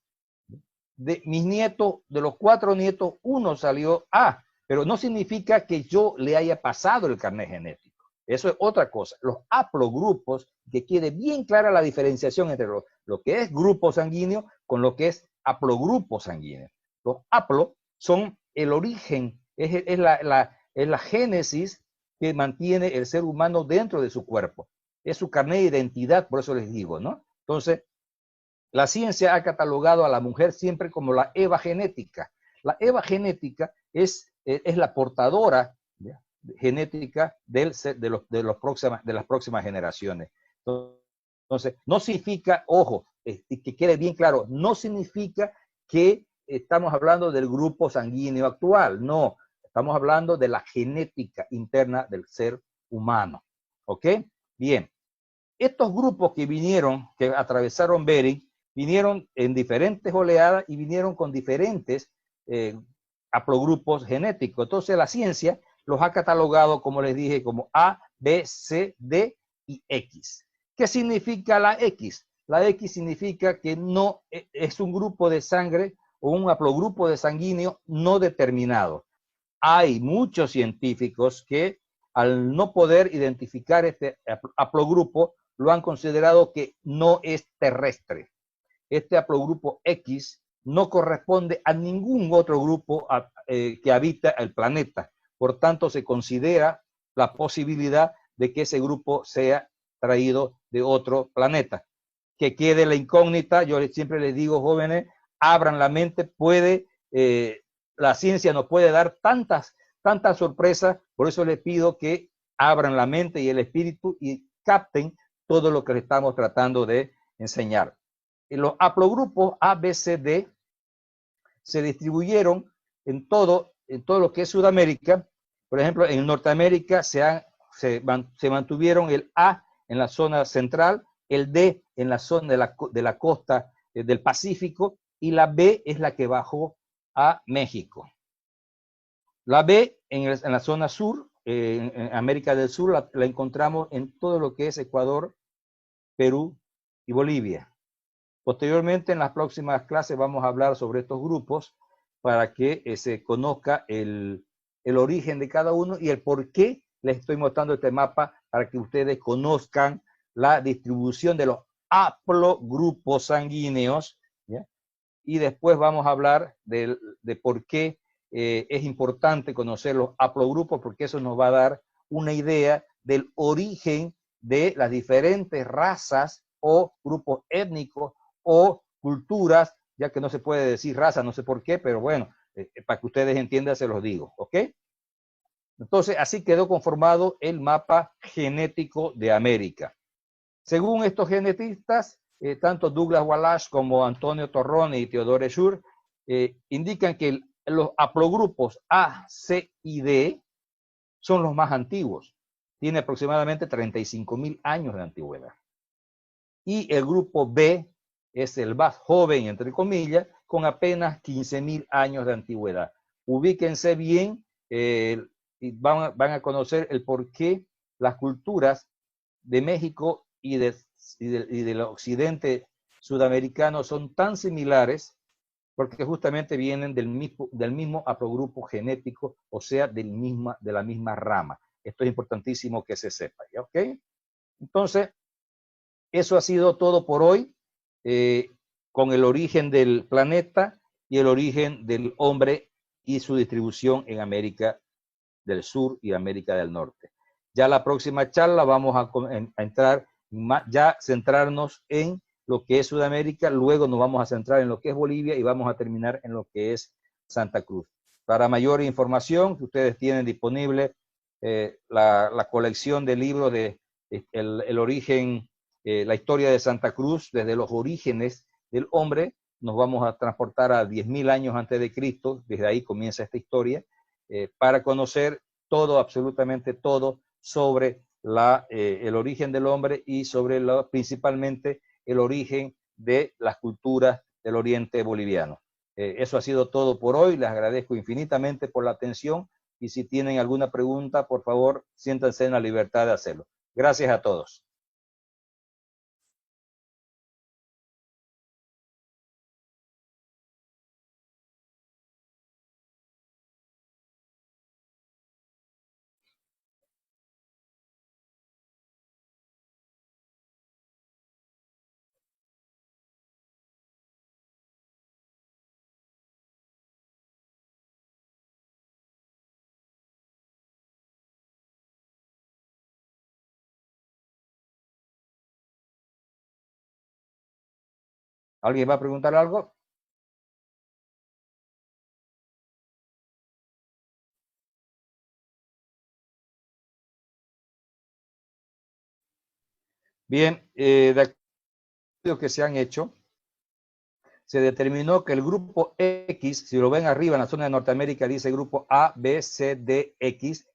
De mis nietos, de los 4 nietos, 1 salió A. Pero no significa que yo le haya pasado el carnet genético. Eso es otra cosa. Los haplogrupos, que quede bien clara la diferenciación entre lo que es grupo sanguíneo con lo que es haplogrupo sanguíneo. Los haplo son el origen, es la génesis que mantiene el ser humano dentro de su cuerpo. Es su carnet de identidad, por eso les digo, ¿no? Entonces, la ciencia ha catalogado a la mujer siempre como la Eva genética. La Eva genética es la portadora, ¿ya?, genética de las próximas generaciones. Entonces, no significa, ojo, que quede bien claro, no significa que estamos hablando del grupo sanguíneo actual, no, estamos hablando de la genética interna del ser humano. ¿Ok? Bien. Estos grupos que vinieron, que atravesaron Bering, vinieron en diferentes oleadas y vinieron con diferentes haplogrupos genéticos. Entonces la ciencia los ha catalogado, como les dije, como A, B, C, D y X. ¿Qué significa la X? La X significa que no es un grupo de sangre o un haplogrupo de sanguíneo no determinado. Hay muchos científicos que al no poder identificar este haplogrupo lo han considerado que no es terrestre. Este haplogrupo X no corresponde a ningún otro grupo que habita el planeta. Por tanto, se considera la posibilidad de que ese grupo sea traído de otro planeta. Que quede la incógnita. Yo siempre les digo, jóvenes, abran la mente. La ciencia nos puede dar tantas sorpresas. Por eso les pido que abran la mente y el espíritu y capten todo lo que les estamos tratando de enseñar. Los haplogrupos A, B, C, D se distribuyeron en todo lo que es Sudamérica. Por ejemplo, en Norteamérica se mantuvieron el A en la zona central, el D en la zona de la costa del Pacífico y la B es la que bajó a México. La B en la zona sur, en América del Sur, la encontramos en todo lo que es Ecuador, Perú y Bolivia. Posteriormente, en las próximas clases vamos a hablar sobre estos grupos para que se conozca el origen de cada uno y el por qué les estoy mostrando este mapa para que ustedes conozcan la distribución de los haplogrupos sanguíneos, ¿ya? Y después vamos a hablar de por qué es importante conocer los haplogrupos, porque eso nos va a dar una idea del origen de las diferentes razas o grupos étnicos o culturas, ya que no se puede decir raza, no sé por qué, pero bueno, para que ustedes entiendan se los digo, ¿ok? Entonces, así quedó conformado el mapa genético de América. Según estos genetistas, tanto Douglas Wallace como Antonio Torrone y Theodore Schur indican que los haplogrupos A, C y D son los más antiguos. Tiene aproximadamente 35.000 años de antigüedad. Y el grupo B es el más joven, entre comillas, con apenas 15.000 años de antigüedad. Ubíquense bien y van a conocer el por qué las culturas de México y de y del occidente sudamericano son tan similares porque justamente vienen del mismo haplogrupo genético, o sea, de la misma rama. Esto es importantísimo que se sepa, ¿ya? ¿Ok? Entonces, eso ha sido todo por hoy, con el origen del planeta y el origen del hombre y su distribución en América del Sur y América del Norte. Ya la próxima charla vamos a entrar, ya centrarnos en lo que es Sudamérica, luego nos vamos a centrar en lo que es Bolivia y vamos a terminar en lo que es Santa Cruz. Para mayor información, ustedes tienen disponible la colección de libros de el origen, la historia de Santa Cruz, desde los orígenes del hombre. Nos vamos a transportar a 10.000 años antes de Cristo, desde ahí comienza esta historia, para conocer todo, absolutamente todo, sobre el origen del hombre y sobre principalmente el origen de las culturas del oriente boliviano. Eso ha sido todo por hoy. Les agradezco infinitamente por la atención y si tienen alguna pregunta, por favor, siéntanse en la libertad de hacerlo. Gracias a todos. ¿Alguien va a preguntar algo? Bien, de acuerdo que se han hecho, se determinó que el grupo X, si lo ven arriba en la zona de Norteamérica, dice grupo A, B, C, D, X,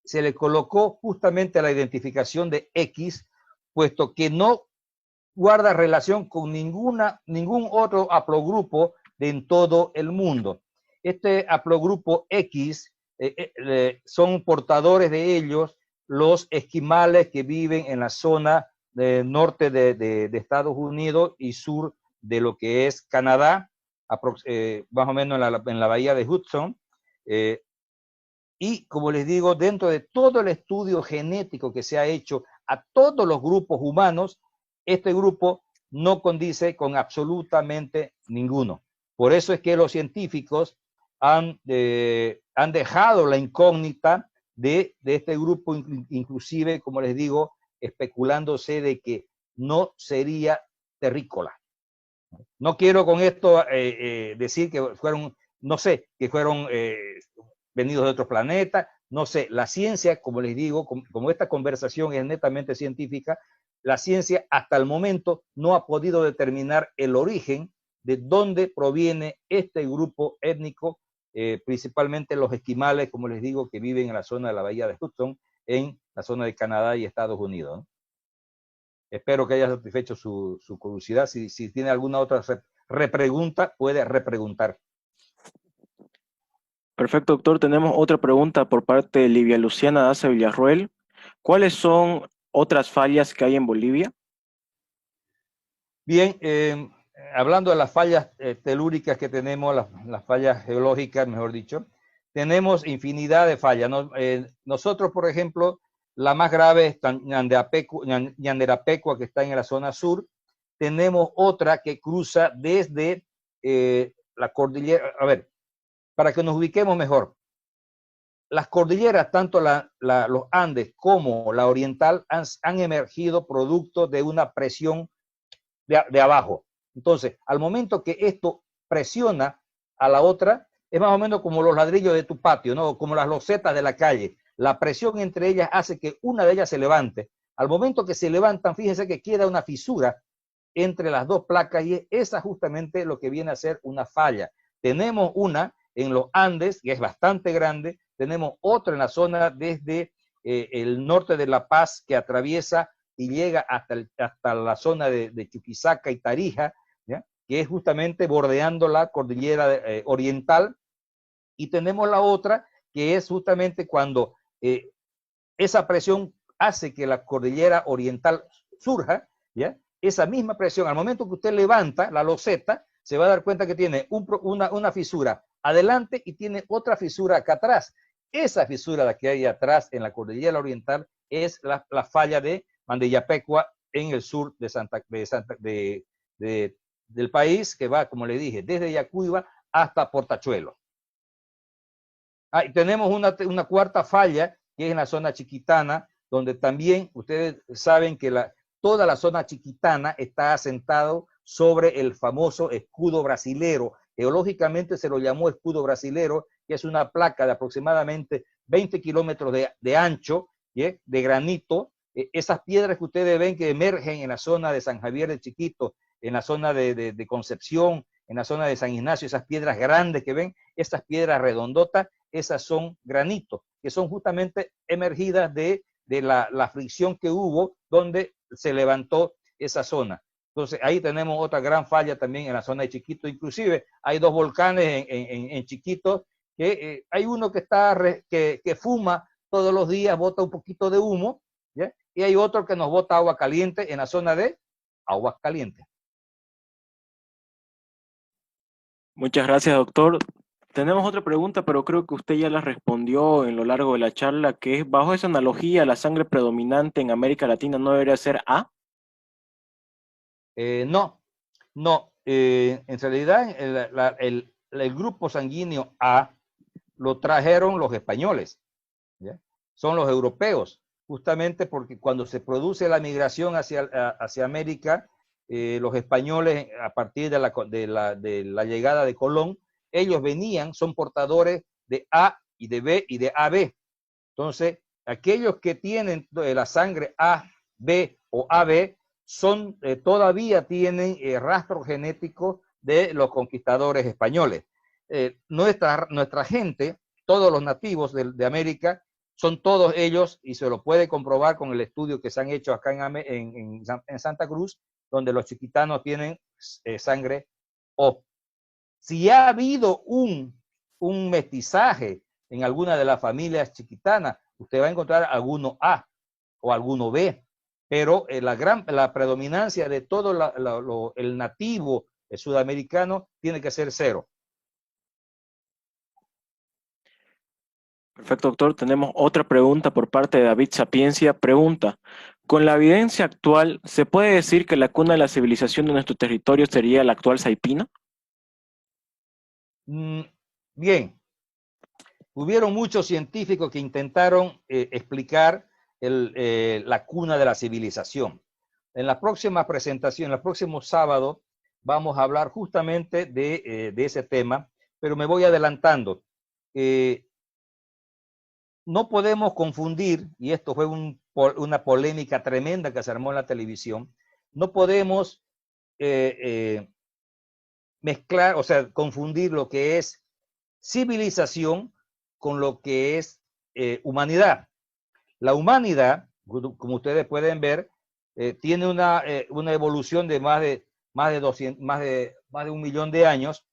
se le colocó justamente la identificación de X, puesto que no guarda relación con ningún otro haplogrupo en todo el mundo. Este haplogrupo X son portadores de ellos los esquimales que viven en la zona norte de Estados Unidos y sur de lo que es Canadá, más o menos en la bahía de Hudson. Y como les digo, dentro de todo el estudio genético que se ha hecho a todos los grupos humanos, este grupo no condice con absolutamente ninguno. Por eso es que los científicos han dejado la incógnita de este grupo, inclusive, como les digo, especulándose de que no sería terrícola. No quiero con esto decir que fueron, no sé, que fueron venidos de otro planeta, no sé, la ciencia, como les digo, como esta conversación es netamente científica, la ciencia hasta el momento no ha podido determinar el origen de dónde proviene este grupo étnico, principalmente los esquimales, como les digo, que viven en la zona de la bahía de Hudson, en la zona de Canadá y Estados Unidos, ¿no? Espero que haya satisfecho su curiosidad. Si tiene alguna otra repregunta, puede repreguntar. Perfecto, doctor. Tenemos otra pregunta por parte de Livia Luciana Daza Villarroel. ¿Cuáles son otras fallas que hay en Bolivia? Bien, hablando de las fallas telúricas que tenemos, las fallas geológicas, mejor dicho, tenemos infinidad de fallas, ¿no? Nosotros, por ejemplo, la más grave es Ñanderapecua, que está en la zona sur. Tenemos otra que cruza desde la cordillera. A ver, para que nos ubiquemos mejor, las cordilleras, tanto los Andes como la oriental, han emergido producto de una presión de abajo. Entonces, al momento que esto presiona a la otra, es más o menos como los ladrillos de tu patio, ¿no? Como las losetas de la calle. La presión entre ellas hace que una de ellas se levante. Al momento que se levantan, fíjense que queda una fisura entre las dos placas y es esa justamente lo que viene a ser una falla. Tenemos una en los Andes, que es bastante grande, tenemos otra en la zona desde el norte de La Paz, que atraviesa y llega hasta la zona de Chuquisaca y Tarija, ¿ya? Que es justamente bordeando la cordillera oriental, y tenemos la otra, que es justamente cuando esa presión hace que la cordillera oriental surja, ¿ya? Esa misma presión, al momento que usted levanta la loseta, se va a dar cuenta que tiene una fisura adelante y tiene otra fisura acá atrás. Esa fisura que hay atrás en la cordillera oriental es la falla de Mandillapecua en el sur del país, que va, como le dije, desde Yacuiba hasta Portachuelo. Y tenemos una cuarta falla, que es en la zona chiquitana, donde también ustedes saben que toda la zona chiquitana está asentado sobre el famoso escudo brasilero. Geológicamente se lo llamó escudo brasilero, que es una placa de aproximadamente 20 kilómetros de ancho, ¿sí? De granito. Esas piedras que ustedes ven que emergen en la zona de San Javier de Chiquito, en la zona de Concepción, en la zona de San Ignacio, esas piedras grandes que ven, esas piedras redondotas, esas son granitos, que son justamente emergidas de la fricción que hubo donde se levantó esa zona. Entonces ahí tenemos otra gran falla también en la zona de Chiquito. Inclusive hay dos volcanes en Chiquito, que hay uno que fuma todos los días, bota un poquito de humo, ¿ya? Y hay otro que nos bota agua caliente en la zona de Aguas Calientes. Muchas gracias, doctor. Tenemos otra pregunta, pero creo que usted ya la respondió en lo largo de la charla, que es, bajo esa analogía, ¿la sangre predominante en América Latina no debería ser A? No. En realidad, el grupo sanguíneo A lo trajeron los españoles, ¿ya? Son los europeos, justamente porque cuando se produce la migración hacia América, los españoles, a partir de la llegada de Colón, ellos son portadores de A y de B y de AB. Entonces, aquellos que tienen la sangre A, B o AB todavía tienen rastro genético de los conquistadores españoles. Nuestra gente, todos los nativos de América, son todos ellos, y se lo puede comprobar con el estudio que se han hecho acá en Santa Cruz, donde los chiquitanos tienen sangre O. Si ha habido un mestizaje en alguna de las familias chiquitanas, usted va a encontrar alguno A o alguno B, pero la predominancia de todo el nativo sudamericano tiene que ser 0. Perfecto, doctor. Tenemos otra pregunta por parte de David Sapiencia. Pregunta, con la evidencia actual, ¿se puede decir que la cuna de la civilización de nuestro territorio sería la actual Saipina? Bien. Hubieron muchos científicos que intentaron explicar la cuna de la civilización. En la próxima presentación, el próximo sábado, vamos a hablar justamente de ese tema, pero me voy adelantando. No podemos confundir, y esto fue una polémica tremenda que se armó en la televisión, no podemos mezclar, o sea, confundir lo que es civilización con lo que es humanidad. La humanidad, como ustedes pueden ver, tiene una evolución de más de 1 millón de años,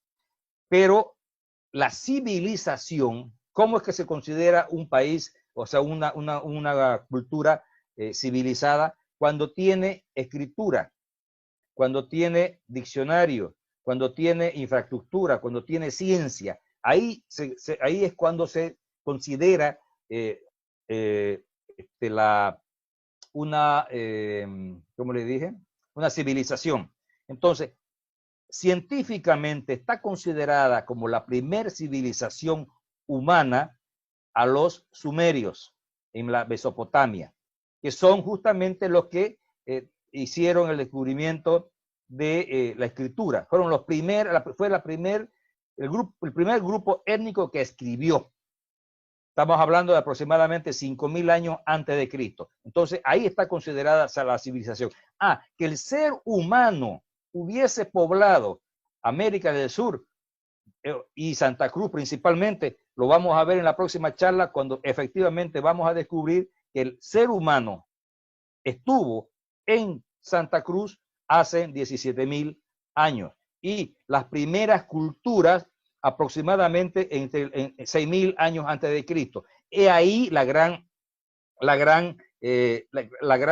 pero la civilización, ¿cómo es que se considera un país, o sea, una cultura civilizada? Cuando tiene escritura, cuando tiene diccionario, cuando tiene infraestructura, cuando tiene ciencia. Ahí es cuando se considera ¿cómo le dije? Una civilización. Entonces, científicamente está considerada como la primer civilización humana a los sumerios en la Mesopotamia, que son justamente los que hicieron el descubrimiento de la escritura. Fue el primer grupo étnico que escribió. Estamos hablando de aproximadamente 5.000 años antes de Cristo. Entonces, ahí está considerada la civilización. Que el ser humano hubiese poblado América del Sur y Santa Cruz principalmente, lo vamos a ver en la próxima charla, cuando efectivamente vamos a descubrir que el ser humano estuvo en Santa Cruz hace 17.000 años. Y las primeras culturas aproximadamente entre 6.000 años antes de Cristo. Y ahí la gran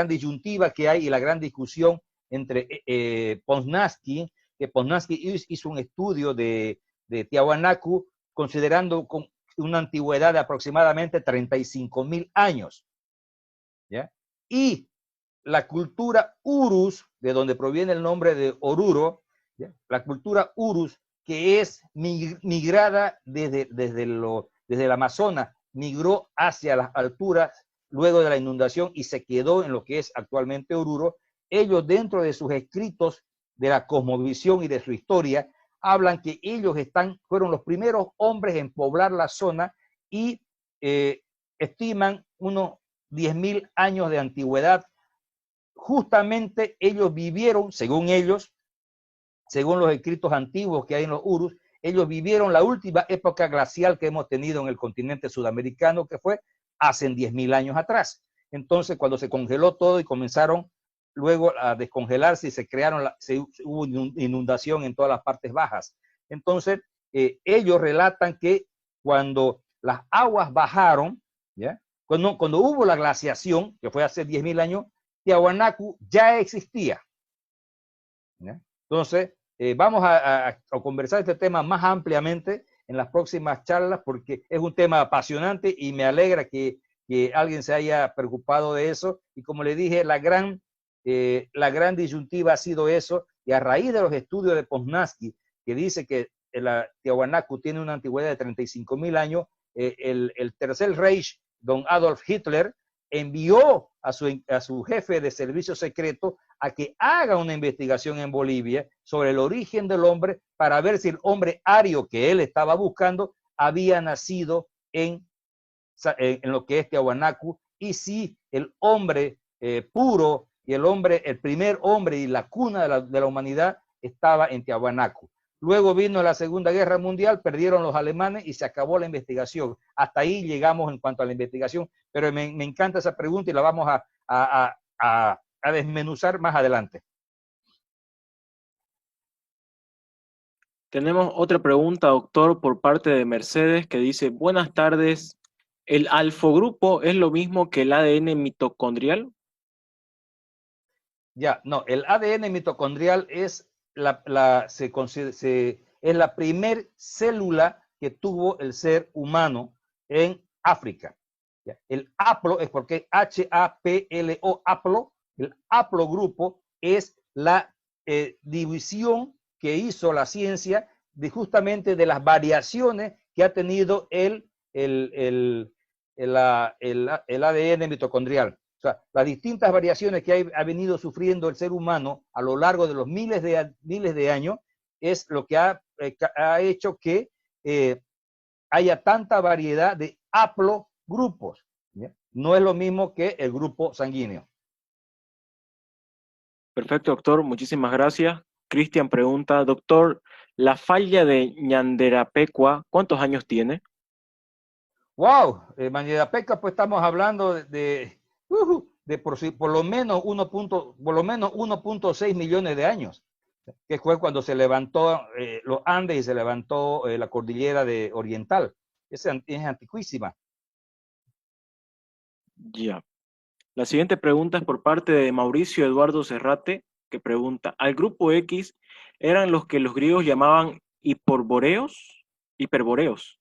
disyuntiva que hay y la gran discusión entre Posnansky, que Posnansky hizo un estudio de Tiahuanacu considerando con una antigüedad de aproximadamente 35,000 años. ¿Ya? Y la cultura Urus, de donde proviene el nombre de Oruro, ¿ya? La cultura Urus, que es migrada desde el Amazonas, migró hacia las alturas luego de la inundación y se quedó en lo que es actualmente Oruro. Ellos, dentro de sus escritos de la cosmovisión y de su historia, hablan que ellos fueron los primeros hombres en poblar la zona y estiman unos 10,000 años de antigüedad. Justamente ellos vivieron, según los escritos antiguos que hay en los Urus, ellos vivieron la última época glacial que hemos tenido en el continente sudamericano, que fue hace 10,000 años atrás. Entonces, cuando se congeló todo y comenzaron luego a descongelarse y hubo inundación en todas las partes bajas. Entonces, ellos relatan que cuando las aguas bajaron, ¿ya? Cuando hubo la glaciación, que fue hace 10,000 años, Tiahuanacu ya existía. ¿Ya? Entonces, vamos a conversar este tema más ampliamente en las próximas charlas porque es un tema apasionante y me alegra que alguien se haya preocupado de eso. Y como le dije, la gran disyuntiva ha sido eso, y a raíz de los estudios de Posnansky, que dice que Tiahuanacu tiene una antigüedad de 35,000 años, el Tercer Reich, don Adolf Hitler, envió a su jefe de servicio secreto a que haga una investigación en Bolivia sobre el origen del hombre para ver si el hombre ario que él estaba buscando había nacido en lo que es Tiahuanacu, y si el hombre puro y el primer hombre y la cuna de la humanidad estaba en Tiahuanacu. Luego vino la Segunda Guerra Mundial, perdieron los alemanes y se acabó la investigación. Hasta ahí llegamos en cuanto a la investigación, pero me encanta esa pregunta y la vamos a desmenuzar más adelante. Tenemos otra pregunta, doctor, por parte de Mercedes, que dice: buenas tardes, ¿el alfogrupo es lo mismo que el ADN mitocondrial? Ya, no, el ADN mitocondrial es es la primer célula que tuvo el ser humano en África. ¿Ya? El haplo es porque HAPLO, haplo, el haplogrupo es la división que hizo la ciencia justamente de las variaciones que ha tenido el ADN mitocondrial. O sea, las distintas variaciones que ha venido sufriendo el ser humano a lo largo de los miles de años es lo que ha hecho que haya tanta variedad de haplogrupos. ¿Ya? No es lo mismo que el grupo sanguíneo. Perfecto, doctor. Muchísimas gracias. Cristian pregunta: doctor, ¿la falla de Ñanderapecua cuántos años tiene? ¡Wow! Ñanderapecua, pues estamos hablando por lo menos 1.6 millones de años, que fue cuando se levantó los Andes y se levantó la cordillera oriental. Es antiquísima. Ya. La siguiente pregunta es por parte de Mauricio Eduardo Serrate, que pregunta: ¿al grupo X eran los que los griegos llamaban hiperboreos? ¿Hiperboreos?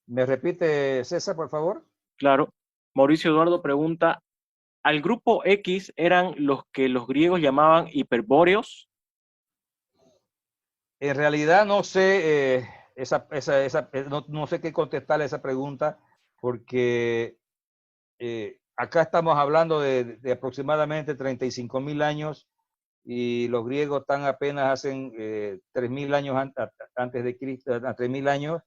¿Me repite, César, por favor? Claro. Mauricio Eduardo pregunta: ¿al grupo X eran los que los griegos llamaban hiperbóreos? En realidad no sé, no sé qué contestarle a esa pregunta, porque acá estamos hablando de aproximadamente 35,000 años y los griegos están apenas hacen 3,000 años antes de Cristo, 3,000 años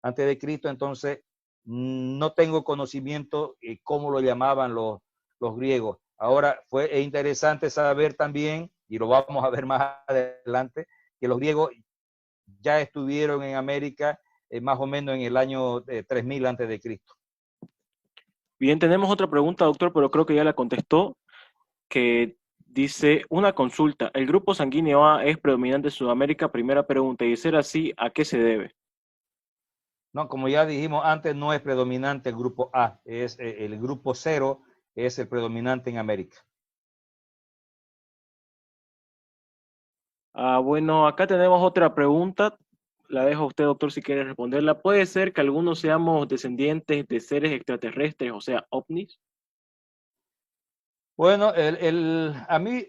antes de Cristo, entonces no tengo conocimiento cómo lo llamaban los griegos. Ahora fue interesante saber también, y lo vamos a ver más adelante, que los griegos ya estuvieron en América más o menos en el año 3000 antes de Cristo. Bien, tenemos otra pregunta, doctor, pero creo que ya la contestó, que dice: una consulta, ¿el grupo sanguíneo A es predominante en Sudamérica? Primera pregunta, y de ser así, ¿a qué se debe? No, como ya dijimos antes, no es predominante el grupo A, es el grupo 0 es el predominante en América. Bueno, acá tenemos otra pregunta. La dejo a usted, doctor, si quiere responderla. ¿Puede ser que algunos seamos descendientes de seres extraterrestres, o sea, ovnis? Bueno, a mí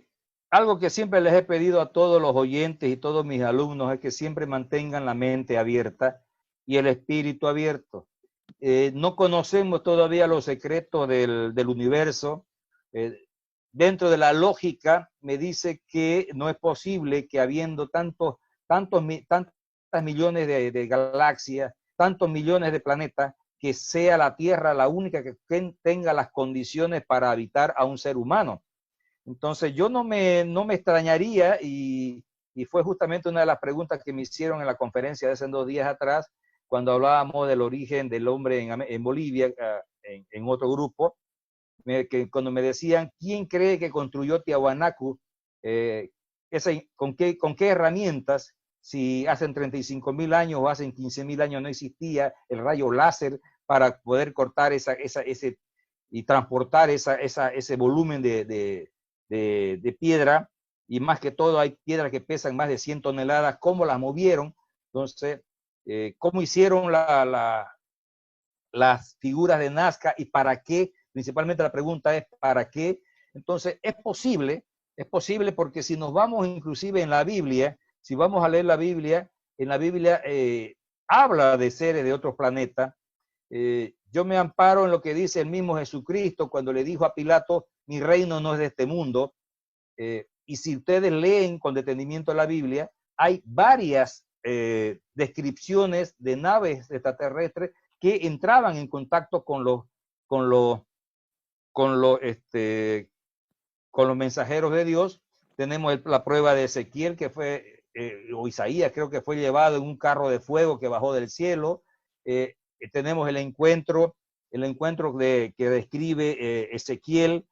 algo que siempre les he pedido a todos los oyentes y todos mis alumnos es que siempre mantengan la mente abierta y el espíritu abierto. No conocemos todavía los secretos del universo. Eh, Dentro de la lógica me dice que no es posible que habiendo tantas millones de galaxias, tantos millones de planetas, que sea la Tierra la única que tenga las condiciones para habitar a un ser humano. Entonces yo no me extrañaría y fue justamente una de las preguntas que me hicieron en la conferencia de hace 2 días atrás, cuando hablábamos del origen del hombre en Bolivia, en otro grupo, cuando me decían, ¿quién cree que construyó Tiahuanacu? Eh, ¿Con qué herramientas? Si hace 35.000 años o hace 15.000 años no existía el rayo láser para poder cortar ese y transportar ese volumen de piedra, y más que todo hay piedras que pesan más de 100 toneladas, ¿cómo las movieron? Entonces, ¿cómo hicieron las figuras de Nazca y para qué? Principalmente la pregunta es ¿para qué? Entonces, es posible porque si nos vamos inclusive en la Biblia, si vamos a leer la Biblia, en la Biblia habla de seres de otros planetas. Yo me amparo en lo que dice el mismo Jesucristo cuando le dijo a Pilato, mi reino no es de este mundo. Y si ustedes leen con detenimiento la Biblia, hay varias descripciones de naves extraterrestres que entraban en contacto con los, con los, con los mensajeros de Dios. Tenemos la prueba de Ezequiel, que fue, o Isaías, creo que fue llevado en un carro de fuego que bajó del cielo. Tenemos el encuentro que describe Ezequiel,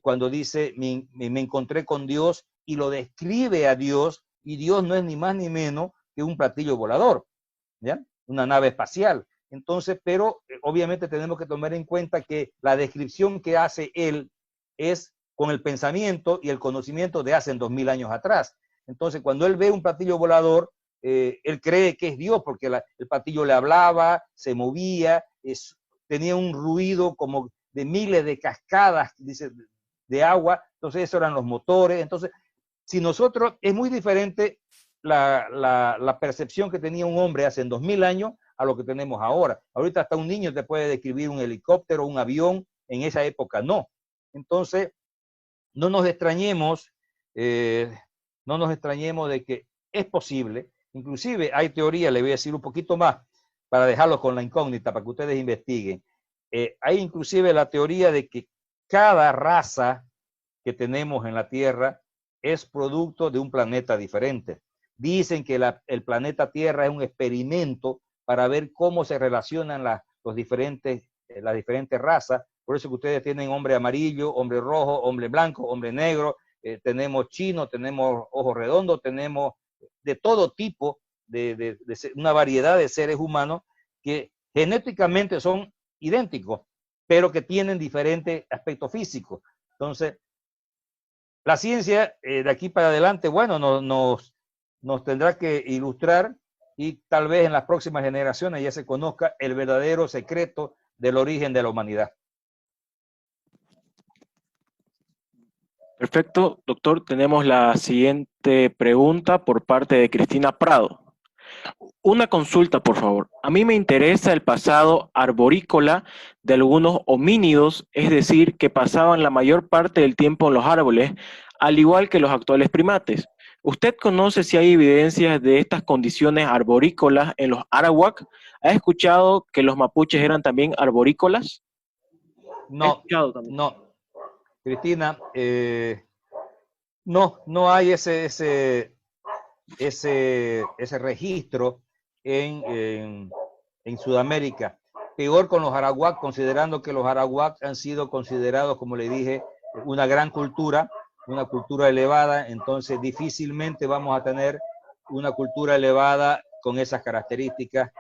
cuando dice, me encontré con Dios, y lo describe a Dios, y Dios no es ni más ni menos que un platillo volador, ¿ya? Una nave espacial. Entonces, pero obviamente tenemos que tomar en cuenta que la descripción que hace él es con el pensamiento y el conocimiento de hace 2000 años atrás. Entonces, cuando él ve un platillo volador, él cree que es Dios porque el platillo le hablaba, se movía, tenía un ruido como de miles de cascadas, dice, de agua. Entonces, esos eran los motores. Entonces, si nosotros, es muy diferente la percepción que tenía un hombre hace 2000 años a lo que tenemos ahora. Ahorita hasta un niño te puede describir un helicóptero, un avión, en esa época no. Entonces, no nos extrañemos, no nos extrañemos de que es posible. Inclusive hay teoría, le voy a decir un poquito más para dejarlo con la incógnita, para que ustedes investiguen. Hay inclusive la teoría de que cada raza que tenemos en la Tierra es producto de un planeta diferente. Dicen que el planeta Tierra es un experimento para ver cómo se relacionan las diferentes razas. Por eso que ustedes tienen hombre amarillo, hombre rojo, hombre blanco, hombre negro, tenemos chino, tenemos ojos redondos, tenemos de todo tipo, de una variedad de seres humanos que genéticamente son idénticos, pero que tienen diferentes aspectos físicos. Entonces, la ciencia de aquí para adelante, bueno, nos tendrá que ilustrar, y tal vez en las próximas generaciones ya se conozca el verdadero secreto del origen de la humanidad. Perfecto, doctor. Tenemos la siguiente pregunta por parte de Cristina Prado. Una consulta, por favor. A mí me interesa el pasado arborícola de algunos homínidos, es decir, que pasaban la mayor parte del tiempo en los árboles, al igual que los actuales primates. ¿Usted conoce si hay evidencias de estas condiciones arborícolas en los arawak? ¿Ha escuchado que los mapuches eran también arborícolas? No, no, Cristina, no hay ese registro en Sudamérica. Peor con los arawak, considerando que los arawak han sido considerados, como le dije, una gran cultura, una cultura elevada. Entonces difícilmente vamos a tener una cultura elevada con esas características.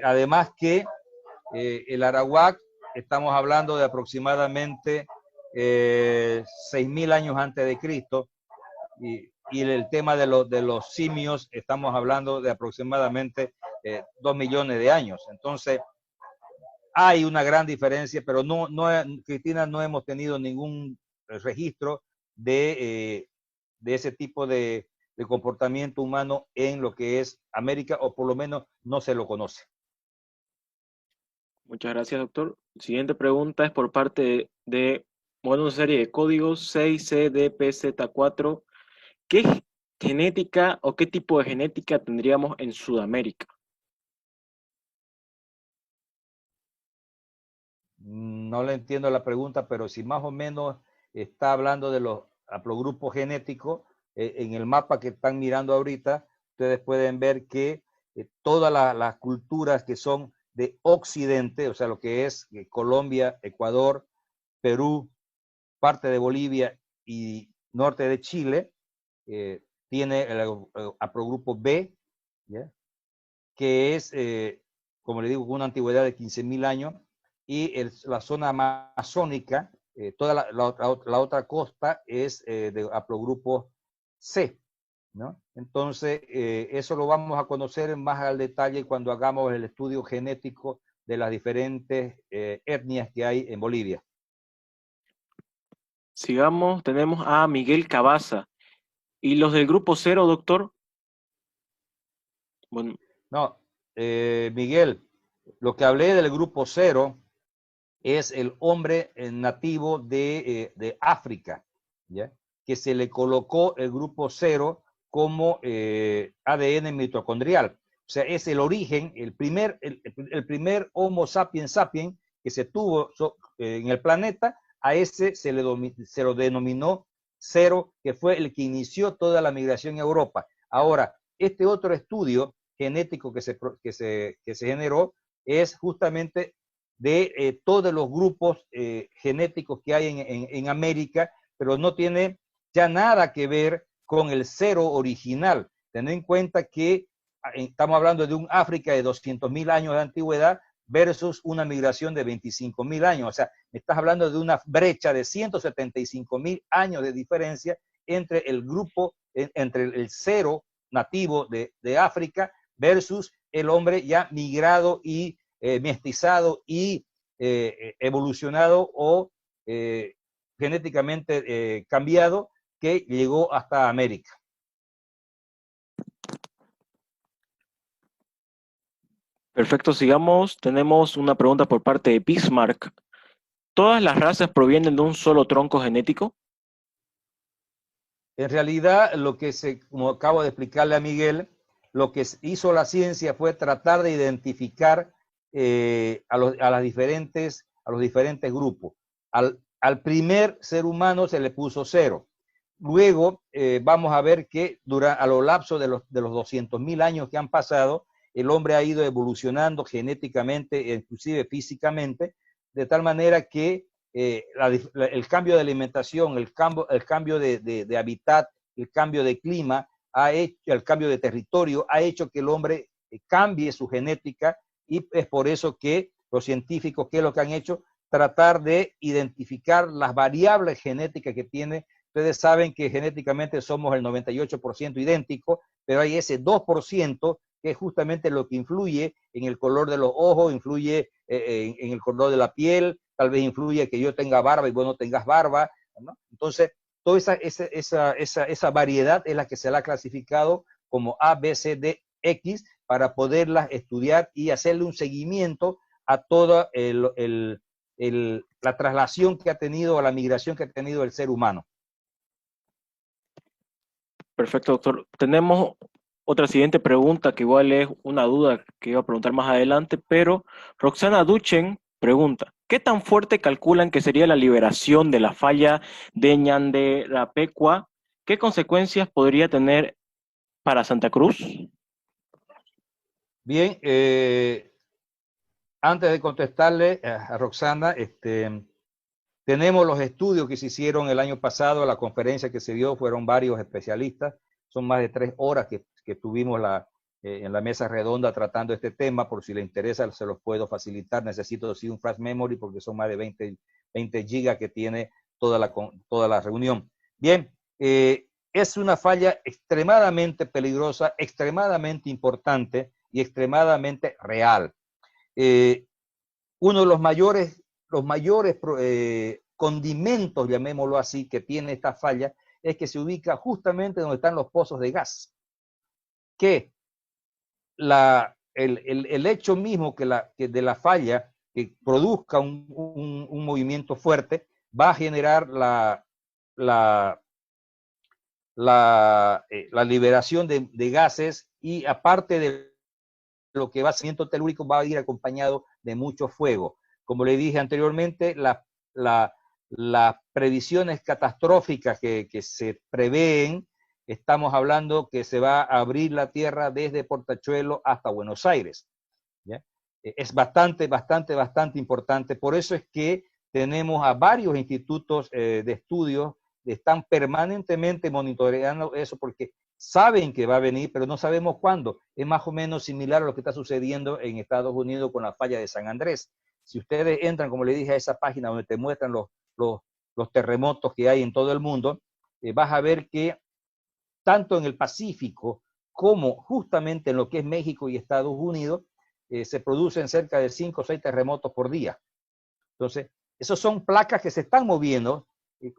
Además que el arawak, estamos hablando de aproximadamente 6.000 años antes de Cristo, y y el tema de los simios, estamos hablando de aproximadamente 2 millones de años. Entonces, hay una gran diferencia, pero Cristina, no hemos tenido ningún registro de ese tipo de comportamiento humano en lo que es América, o por lo menos no se lo conoce. Muchas gracias, doctor. Siguiente pregunta es por parte de, bueno, una serie de códigos 6CDPZ4. ¿Qué genética o qué tipo de genética tendríamos en Sudamérica? No le entiendo la pregunta, pero si más o menos está hablando de los haplogrupos genéticos, en el mapa que están mirando ahorita, ustedes pueden ver que todas las culturas que son de Occidente, o sea, lo que es Colombia, Ecuador, Perú, parte de Bolivia y norte de Chile, tiene el haplogrupo B, ¿ya? Que es, como le digo, con una antigüedad de 15.000 años, y la zona amazónica, toda la otra costa es de haplogrupo C, ¿no? Entonces, eso lo vamos a conocer más al detalle cuando hagamos el estudio genético de las diferentes etnias que hay en Bolivia. Sigamos, tenemos a Miguel Cabaza. ¿Y los del grupo 0, doctor? Bueno, No, Miguel, lo que hablé del grupo 0 es el hombre nativo de África, ¿ya? Que se le colocó el grupo 0 como ADN mitocondrial. O sea, es el origen, el primer Homo sapiens sapiens que se tuvo en el planeta. A ese se lo denominó 0, que fue el que inició toda la migración a Europa. Ahora, este otro estudio genético que se generó es justamente de todos los grupos genéticos que hay en América, pero no tiene ya nada que ver con el 0 original. Ten en cuenta que estamos hablando de un África de 200.000 años de antigüedad versus una migración de 25.000 años. O sea, estás hablando de una brecha de 175.000 años de diferencia entre el grupo, entre el 0 nativo de África versus el hombre ya migrado y mestizado y evolucionado o genéticamente cambiado, que llegó hasta América. perfecto, sigamos. Tenemos una pregunta por parte de Bismarck. ¿Todas las razas provienen de un solo tronco genético? En realidad, como acabo de explicarle a Miguel, lo que hizo la ciencia fue tratar de identificar a los diferentes grupos. Al primer ser humano se le puso 0. Luego vamos a ver que a lo lapso de los 200.000 años que han pasado, el hombre ha ido evolucionando genéticamente, inclusive físicamente, de tal manera que el cambio de alimentación, el cambio de hábitat, el cambio de clima, el cambio de territorio, ha hecho que el hombre cambie su genética, y es por eso que los científicos, ¿qué es lo que han hecho? Tratar de identificar las variables genéticas que tiene. Ustedes saben que genéticamente somos el 98% idénticos, pero hay ese 2% que es justamente lo que influye en el color de los ojos, influye en el color de la piel, tal vez influye que yo tenga barba y vos no tengas barba, ¿no? Entonces, toda esa variedad es la que se la ha clasificado como A, B, C, D, X, para poderlas estudiar y hacerle un seguimiento a toda la traslación que ha tenido, a la migración que ha tenido el ser humano. Perfecto, doctor. Tenemos otra siguiente pregunta que igual es una duda que iba a preguntar más adelante, pero Roxana Duchen pregunta, ¿qué tan fuerte calculan que sería la liberación de la falla de Ñanderapecua? ¿Qué consecuencias podría tener para Santa Cruz? Bien, antes de contestarle a Roxana, tenemos los estudios que se hicieron el año pasado, la conferencia que se dio, fueron varios especialistas, son más de 3 horas que tuvimos en la mesa redonda tratando este tema. Por si le interesa, se los puedo facilitar. Necesito sí un flash memory porque son más de 20 gigas que tiene toda la reunión. Bien, es una falla extremadamente peligrosa, extremadamente importante y extremadamente real. Uno de los mayores condimentos, llamémoslo así, que tiene esta falla, es que se ubica justamente donde están los pozos de gas. Que el hecho mismo que de la falla que produzca un movimiento fuerte va a generar la liberación de gases, y aparte de lo que va a ser telúrico, va a ir acompañado de mucho fuego. Como le dije anteriormente, las previsiones catastróficas que se prevén, estamos hablando que se va a abrir la tierra desde Portachuelo hasta Buenos Aires, ¿ya? Es bastante importante. Por eso es que tenemos a varios institutos de estudios que están permanentemente monitoreando eso, porque saben que va a venir, pero no sabemos cuándo. Es más o menos similar a lo que está sucediendo en Estados Unidos con la falla de San Andrés. Si ustedes entran, como le dije, a esa página donde te muestran los terremotos que hay en todo el mundo, vas a ver que tanto en el Pacífico como justamente en lo que es México y Estados Unidos, se producen cerca de 5 o 6 terremotos por día. Entonces, esos son placas que se están moviendo,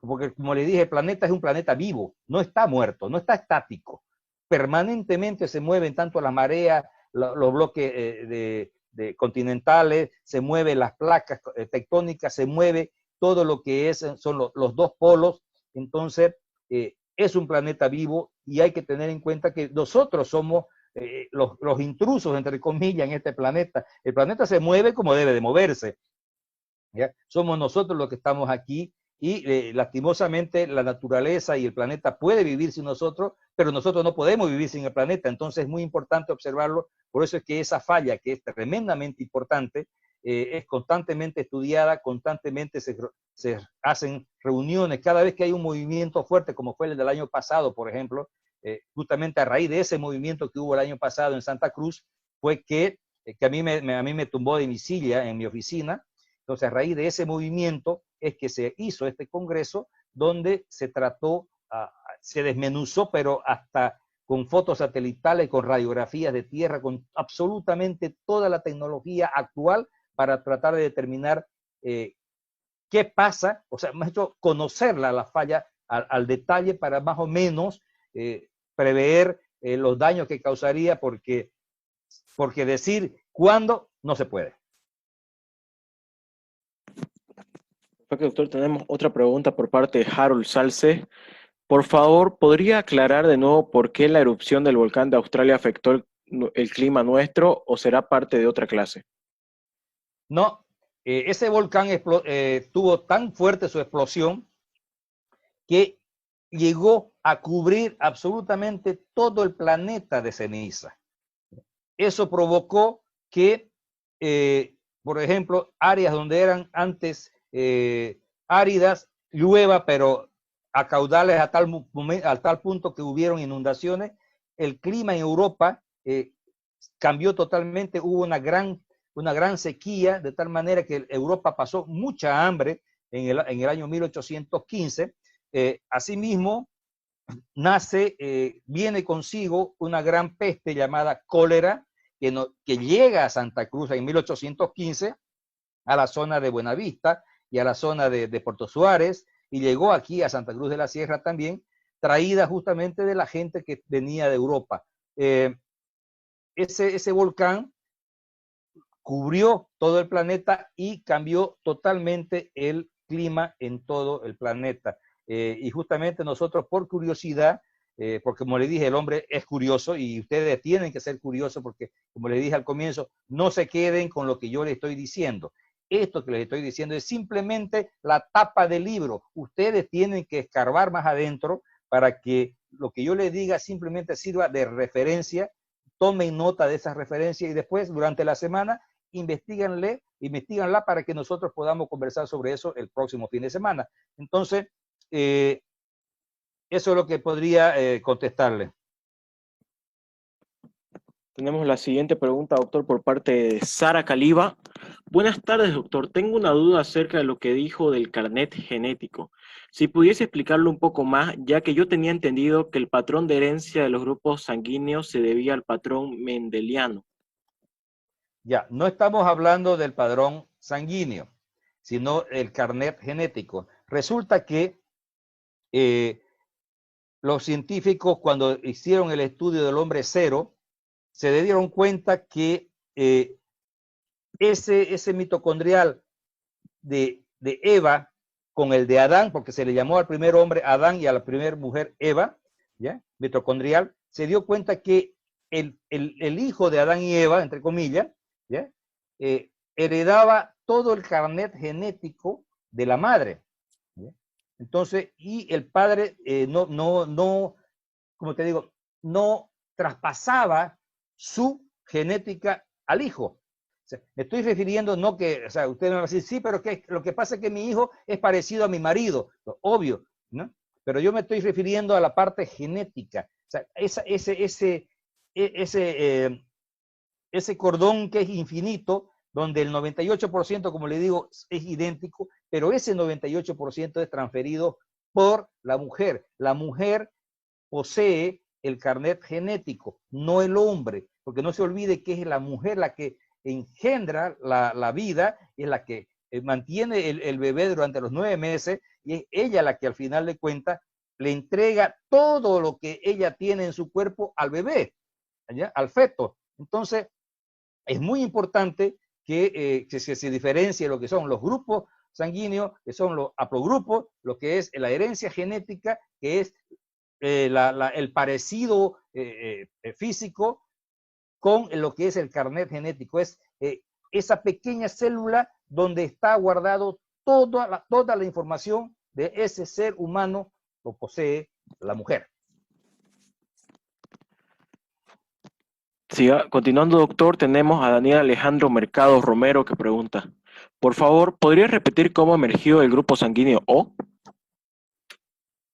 porque como le dije, el planeta es un planeta vivo, no está muerto, no está estático. Permanentemente se mueven tanto las mareas, los bloques continentales, se mueven las placas tectónicas, se mueve todo lo que son los dos polos. Entonces, es un planeta vivo y hay que tener en cuenta que nosotros somos los intrusos, entre comillas, en este planeta. El planeta se mueve como debe de moverse, ¿ya? Somos nosotros los que estamos aquí, y lastimosamente la naturaleza y el planeta puede vivir sin nosotros, pero nosotros no podemos vivir sin el planeta. Entonces es muy importante observarlo. Por eso es que esa falla, que es tremendamente importante, es constantemente estudiada, constantemente se hacen reuniones. Cada vez que hay un movimiento fuerte, como fue el del año pasado, por ejemplo, justamente a raíz de ese movimiento que hubo el año pasado en Santa Cruz, fue que a mí me tumbó de mi silla en mi oficina. Entonces, a raíz de ese movimiento es que se hizo este congreso, donde se trató, se desmenuzó, pero hasta con fotos satelitales, con radiografías de tierra, con absolutamente toda la tecnología actual para tratar de determinar qué pasa, o sea, más hecho conocerla, la falla al detalle, para más o menos prever los daños que causaría, porque decir cuándo no se puede. Doctor, tenemos otra pregunta por parte de Harold Salce. Por favor, ¿podría aclarar de nuevo por qué la erupción del volcán de Australia afectó el clima nuestro, o será parte de otra clase? No, ese volcán tuvo tan fuerte su explosión que llegó a cubrir absolutamente todo el planeta de ceniza. Eso provocó que, por ejemplo, áreas donde eran antes áridas, llueva, pero a caudales a tal punto que hubieron inundaciones. El clima en Europa cambió totalmente, hubo una gran sequía, de tal manera que Europa pasó mucha hambre en el año 1815. Asimismo, viene consigo una gran peste llamada cólera, que llega a Santa Cruz en 1815, a la zona de Buenavista y a la zona de Puerto Suárez, y llegó aquí a Santa Cruz de la Sierra también, traída justamente de la gente que venía de Europa. Ese volcán cubrió todo el planeta y cambió totalmente el clima en todo el planeta. Y justamente nosotros, por curiosidad, porque como le dije, el hombre es curioso y ustedes tienen que ser curiosos, porque como le dije al comienzo, no se queden con lo que yo les estoy diciendo. Esto que les estoy diciendo es simplemente la tapa del libro. Ustedes tienen que escarbar más adentro para que lo que yo les diga simplemente sirva de referencia. Tomen nota de esas referencias y después, durante la semana, investiganla para que nosotros podamos conversar sobre eso el próximo fin de semana. Entonces, eso es lo que podría contestarle. Tenemos la siguiente pregunta, doctor, por parte de Sara Caliba. Buenas tardes, doctor. Tengo una duda acerca de lo que dijo del carnet genético. Si pudiese explicarlo un poco más, ya que yo tenía entendido que el patrón de herencia de los grupos sanguíneos se debía al patrón mendeliano. Ya, no estamos hablando del padrón sanguíneo, sino el carnet genético. Resulta que los científicos, cuando hicieron el estudio del hombre cero, se dieron cuenta que ese mitocondrial de Eva con el de Adán, porque se le llamó al primer hombre Adán y a la primera mujer Eva, ¿ya? Mitocondrial, se dio cuenta que el hijo de Adán y Eva, entre comillas, ¿ya? Heredaba todo el carnet genético de la madre, ¿ya? Entonces, y el padre no, como te digo, no traspasaba su genética al hijo. O sea, me estoy refiriendo, no que, o sea, usted me va a decir, sí, pero que lo que pasa es que mi hijo es parecido a mi marido, obvio, ¿no? Pero yo me estoy refiriendo a la parte genética. O sea, ese cordón que es infinito, donde el 98%, como le digo, es idéntico, pero ese 98% es transferido por la mujer. La mujer posee el carnet genético, no el hombre, porque no se olvide que es la mujer la que engendra la vida, es la que mantiene el bebé durante los 9 meses y es ella la que al final de cuentas le entrega todo lo que ella tiene en su cuerpo al bebé, ¿ya? Al feto. Entonces, es muy importante que se diferencie lo que son los grupos sanguíneos, que son los haplogrupos, lo que es la herencia genética, que es el parecido físico con lo que es el carnet genético. Es esa pequeña célula donde está guardado toda la información de ese ser humano, lo posee la mujer. Siga, continuando, doctor, tenemos a Daniel Alejandro Mercado Romero que pregunta, por favor, ¿podría repetir cómo emergió el grupo sanguíneo O?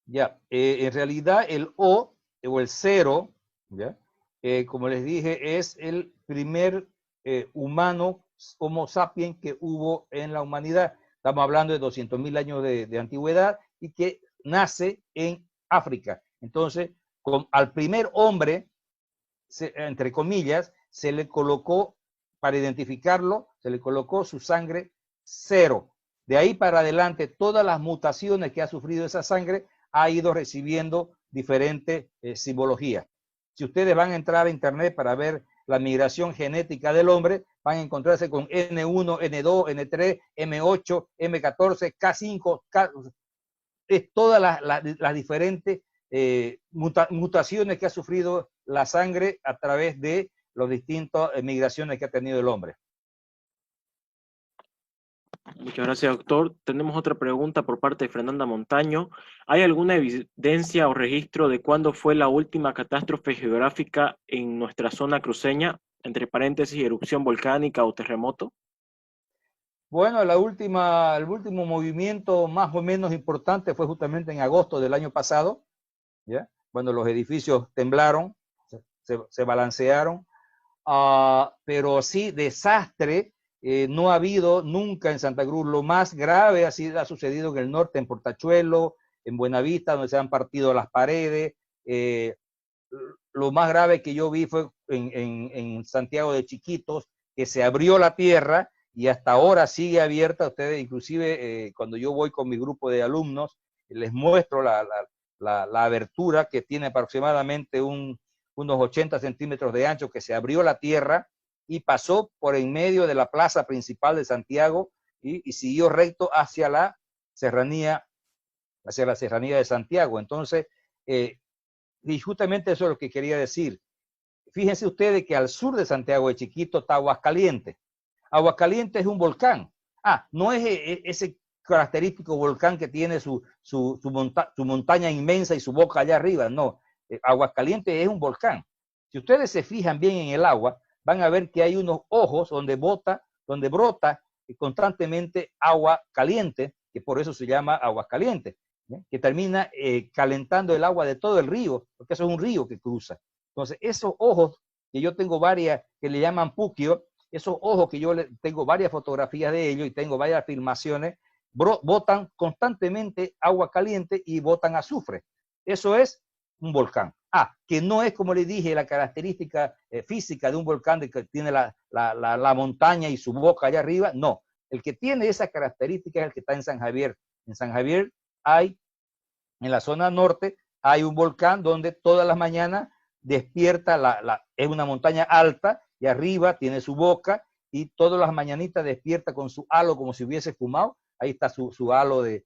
Ya, en realidad el O o el cero, ¿ya? Como les dije, es el primer humano Homo sapiens que hubo en la humanidad. Estamos hablando de 200.000 años de antigüedad y que nace en África. Entonces, al primer hombre, entre comillas, se le colocó, para identificarlo, se le colocó su sangre cero. De ahí para adelante, todas las mutaciones que ha sufrido esa sangre ha ido recibiendo diferentes simbologías. Si ustedes van a entrar a internet para ver la migración genética del hombre, van a encontrarse con N1, N2, N3, M8, M14, K5, es todas las diferentes mutaciones que ha sufrido la sangre a través de las distintas migraciones que ha tenido el hombre. Muchas gracias, doctor. Tenemos otra pregunta por parte de Fernanda Montaño. ¿Hay alguna evidencia o registro de cuándo fue la última catástrofe geográfica en nuestra zona cruceña, entre paréntesis, erupción volcánica o terremoto? Bueno, el último movimiento más o menos importante fue justamente en agosto del año pasado, ¿ya? Cuando los edificios temblaron, se balancearon, pero sí, desastre no ha habido nunca en Santa Cruz. Lo más grave ha sucedido en el norte, en Portachuelo, en Buenavista, donde se han partido las paredes. Lo más grave que yo vi fue en Santiago de Chiquitos, que se abrió la tierra y hasta ahora sigue abierta. Ustedes, inclusive, cuando yo voy con mi grupo de alumnos, les muestro la abertura que tiene aproximadamente unos 80 centímetros de ancho, que se abrió la tierra y pasó por en medio de la plaza principal de Santiago y siguió recto hacia la serranía de Santiago. Entonces, y justamente eso es lo que quería decir. Fíjense ustedes que al sur de Santiago de Chiquito está Aguascalientes. Aguascalientes es un volcán. No es ese característico volcán que tiene su montaña inmensa y su boca allá arriba, no. Aguascalientes es un volcán. Si ustedes se fijan bien en el agua, van a ver que hay unos ojos donde brota constantemente agua caliente, que por eso se llama Aguascalientes, ¿sí? Que termina calentando el agua de todo el río, porque eso es un río que cruza. Entonces, esos ojos que yo tengo varias, que le llaman puquio, esos ojos que yo tengo varias fotografías de ellos y tengo varias filmaciones, botan constantemente agua caliente y botan azufre. Eso es un volcán. Que no es, como les dije, la característica física de un volcán de que tiene la montaña y su boca allá arriba. No, el que tiene esa característica es el que está en San Javier. En San Javier hay, en la zona norte, hay un volcán donde todas las mañanas despierta, es una montaña alta y arriba tiene su boca y todas las mañanitas despierta con su halo como si hubiese fumado. Ahí está su halo de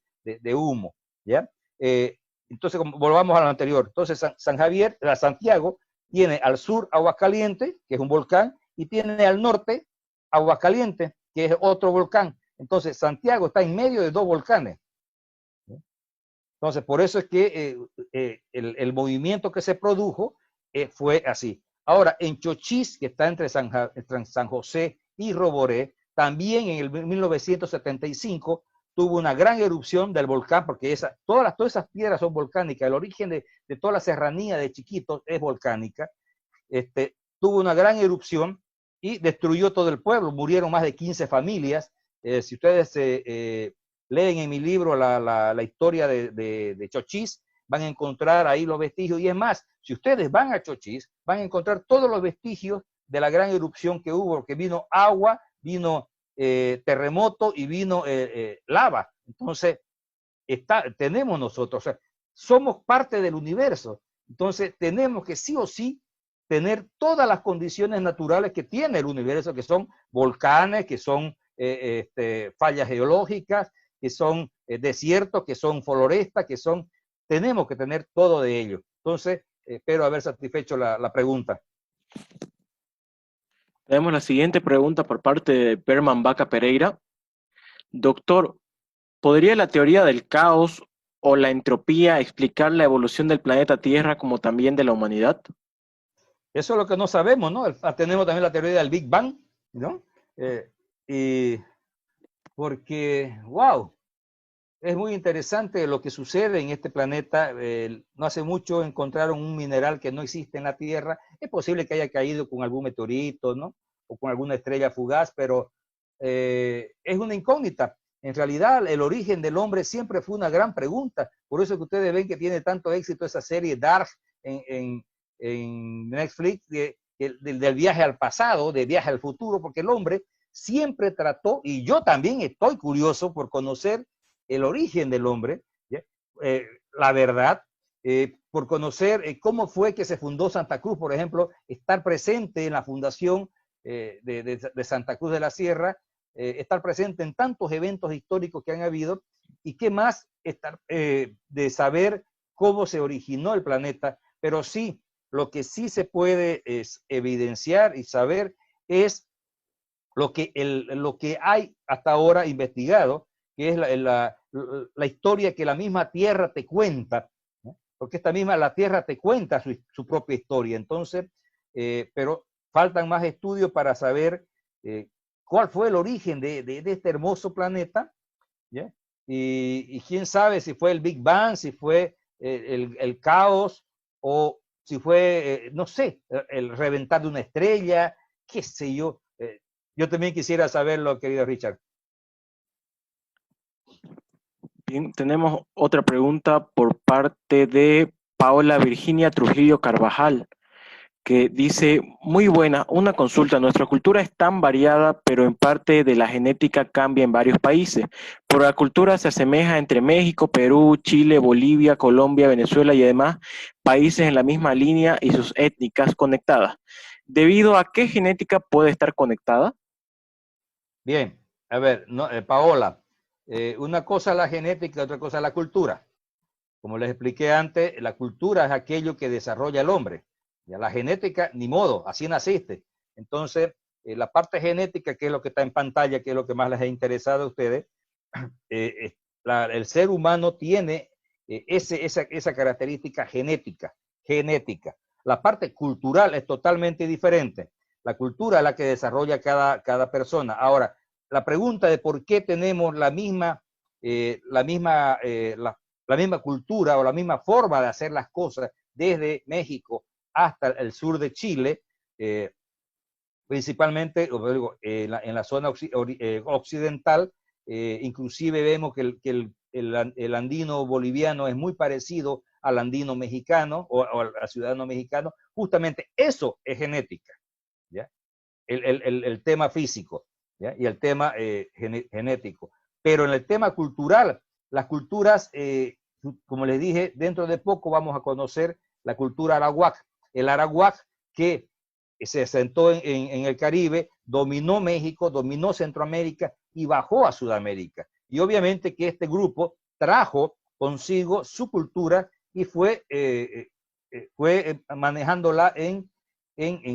humo, ¿ya? Entonces, volvamos a lo anterior. Entonces, Santiago tiene al sur Aguascalientes, que es un volcán, y tiene al norte Aguascalientes, que es otro volcán. Entonces, Santiago está en medio de dos volcanes. Entonces, por eso es que el movimiento que se produjo fue así. Ahora, en Chochís, que está entre San José y Roboré, también en el 1975 tuvo una gran erupción del volcán, porque todas esas piedras son volcánicas, el origen de toda la serranía de Chiquitos es volcánica. Tuvo una gran erupción y destruyó todo el pueblo, murieron más de 15 familias. Si ustedes leen en mi libro la historia de Chochís, van a encontrar ahí los vestigios, y es más, si ustedes van a Chochís, van a encontrar todos los vestigios de la gran erupción que hubo, que vino agua, vino terremoto y vino lava. Entonces, tenemos nosotros, o sea, somos parte del universo. Entonces, tenemos que sí o sí tener todas las condiciones naturales que tiene el universo, que son volcanes, que son fallas geológicas, que son desiertos, que son florestas, tenemos que tener todo de ello. Entonces, espero haber satisfecho la pregunta. Tenemos la siguiente pregunta por parte de Berman Vaca Pereira. Doctor, ¿podría la teoría del caos o la entropía explicar la evolución del planeta Tierra como también de la humanidad? Eso es lo que no sabemos, ¿no? Tenemos también la teoría del Big Bang, ¿no? Y porque, wow, es muy interesante lo que sucede en este planeta. No hace mucho encontraron un mineral que no existe en la Tierra. Es posible que haya caído con algún meteorito, ¿no? O con alguna estrella fugaz, pero es una incógnita. En realidad, el origen del hombre siempre fue una gran pregunta. Por eso que ustedes ven que tiene tanto éxito esa serie Dark en Netflix, del viaje al pasado, de viaje al futuro, porque el hombre siempre trató, y yo también estoy curioso por conocer el origen del hombre, la verdad, por conocer cómo fue que se fundó Santa Cruz, por ejemplo, estar presente en la fundación de Santa Cruz de la Sierra, estar presente en tantos eventos históricos que han habido, y qué más de saber cómo se originó el planeta. Pero sí, lo que sí se puede evidenciar y saber es lo que hay hasta ahora investigado, que es la historia que la misma Tierra te cuenta, ¿no? Porque la Tierra te cuenta su propia historia. Entonces, pero faltan más estudios para saber cuál fue el origen de este hermoso planeta, ¿ya? Y quién sabe si fue el Big Bang, si fue el caos, o si fue, no sé, el reventar de una estrella, qué sé yo. Yo también quisiera saberlo, querido Richard. Bien, tenemos otra pregunta por parte de Paola Virginia Trujillo Carvajal, que dice, muy buena, una consulta, nuestra cultura es tan variada, pero en parte de la genética cambia en varios países. Por la cultura se asemeja entre México, Perú, Chile, Bolivia, Colombia, Venezuela y además países en la misma línea y sus étnicas conectadas. ¿Debido a qué genética puede estar conectada? Bien, a ver, Paola, una cosa es la genética, otra cosa es la cultura. Como les expliqué antes, la cultura es aquello que desarrolla el hombre. Ya la genética, ni modo, así naciste. Entonces, la parte genética, que es lo que está en pantalla, que es lo que más les ha interesado a ustedes, el ser humano tiene esa característica genética. La parte cultural es totalmente diferente. La cultura es la que desarrolla cada persona. Ahora, la pregunta de por qué tenemos la misma cultura o la misma forma de hacer las cosas desde México hasta el sur de Chile, principalmente en la zona occidental. Inclusive vemos que el andino boliviano es muy parecido al andino mexicano o al ciudadano mexicano. Justamente eso es genética, ¿ya? El tema físico, ¿ya? Y el tema genético. Pero en el tema cultural, las culturas, como les dije, dentro de poco vamos a conocer la cultura arawak. El arawak que se asentó en el Caribe, dominó México, dominó Centroamérica y bajó a Sudamérica. Y obviamente que este grupo trajo consigo su cultura y fue manejándola en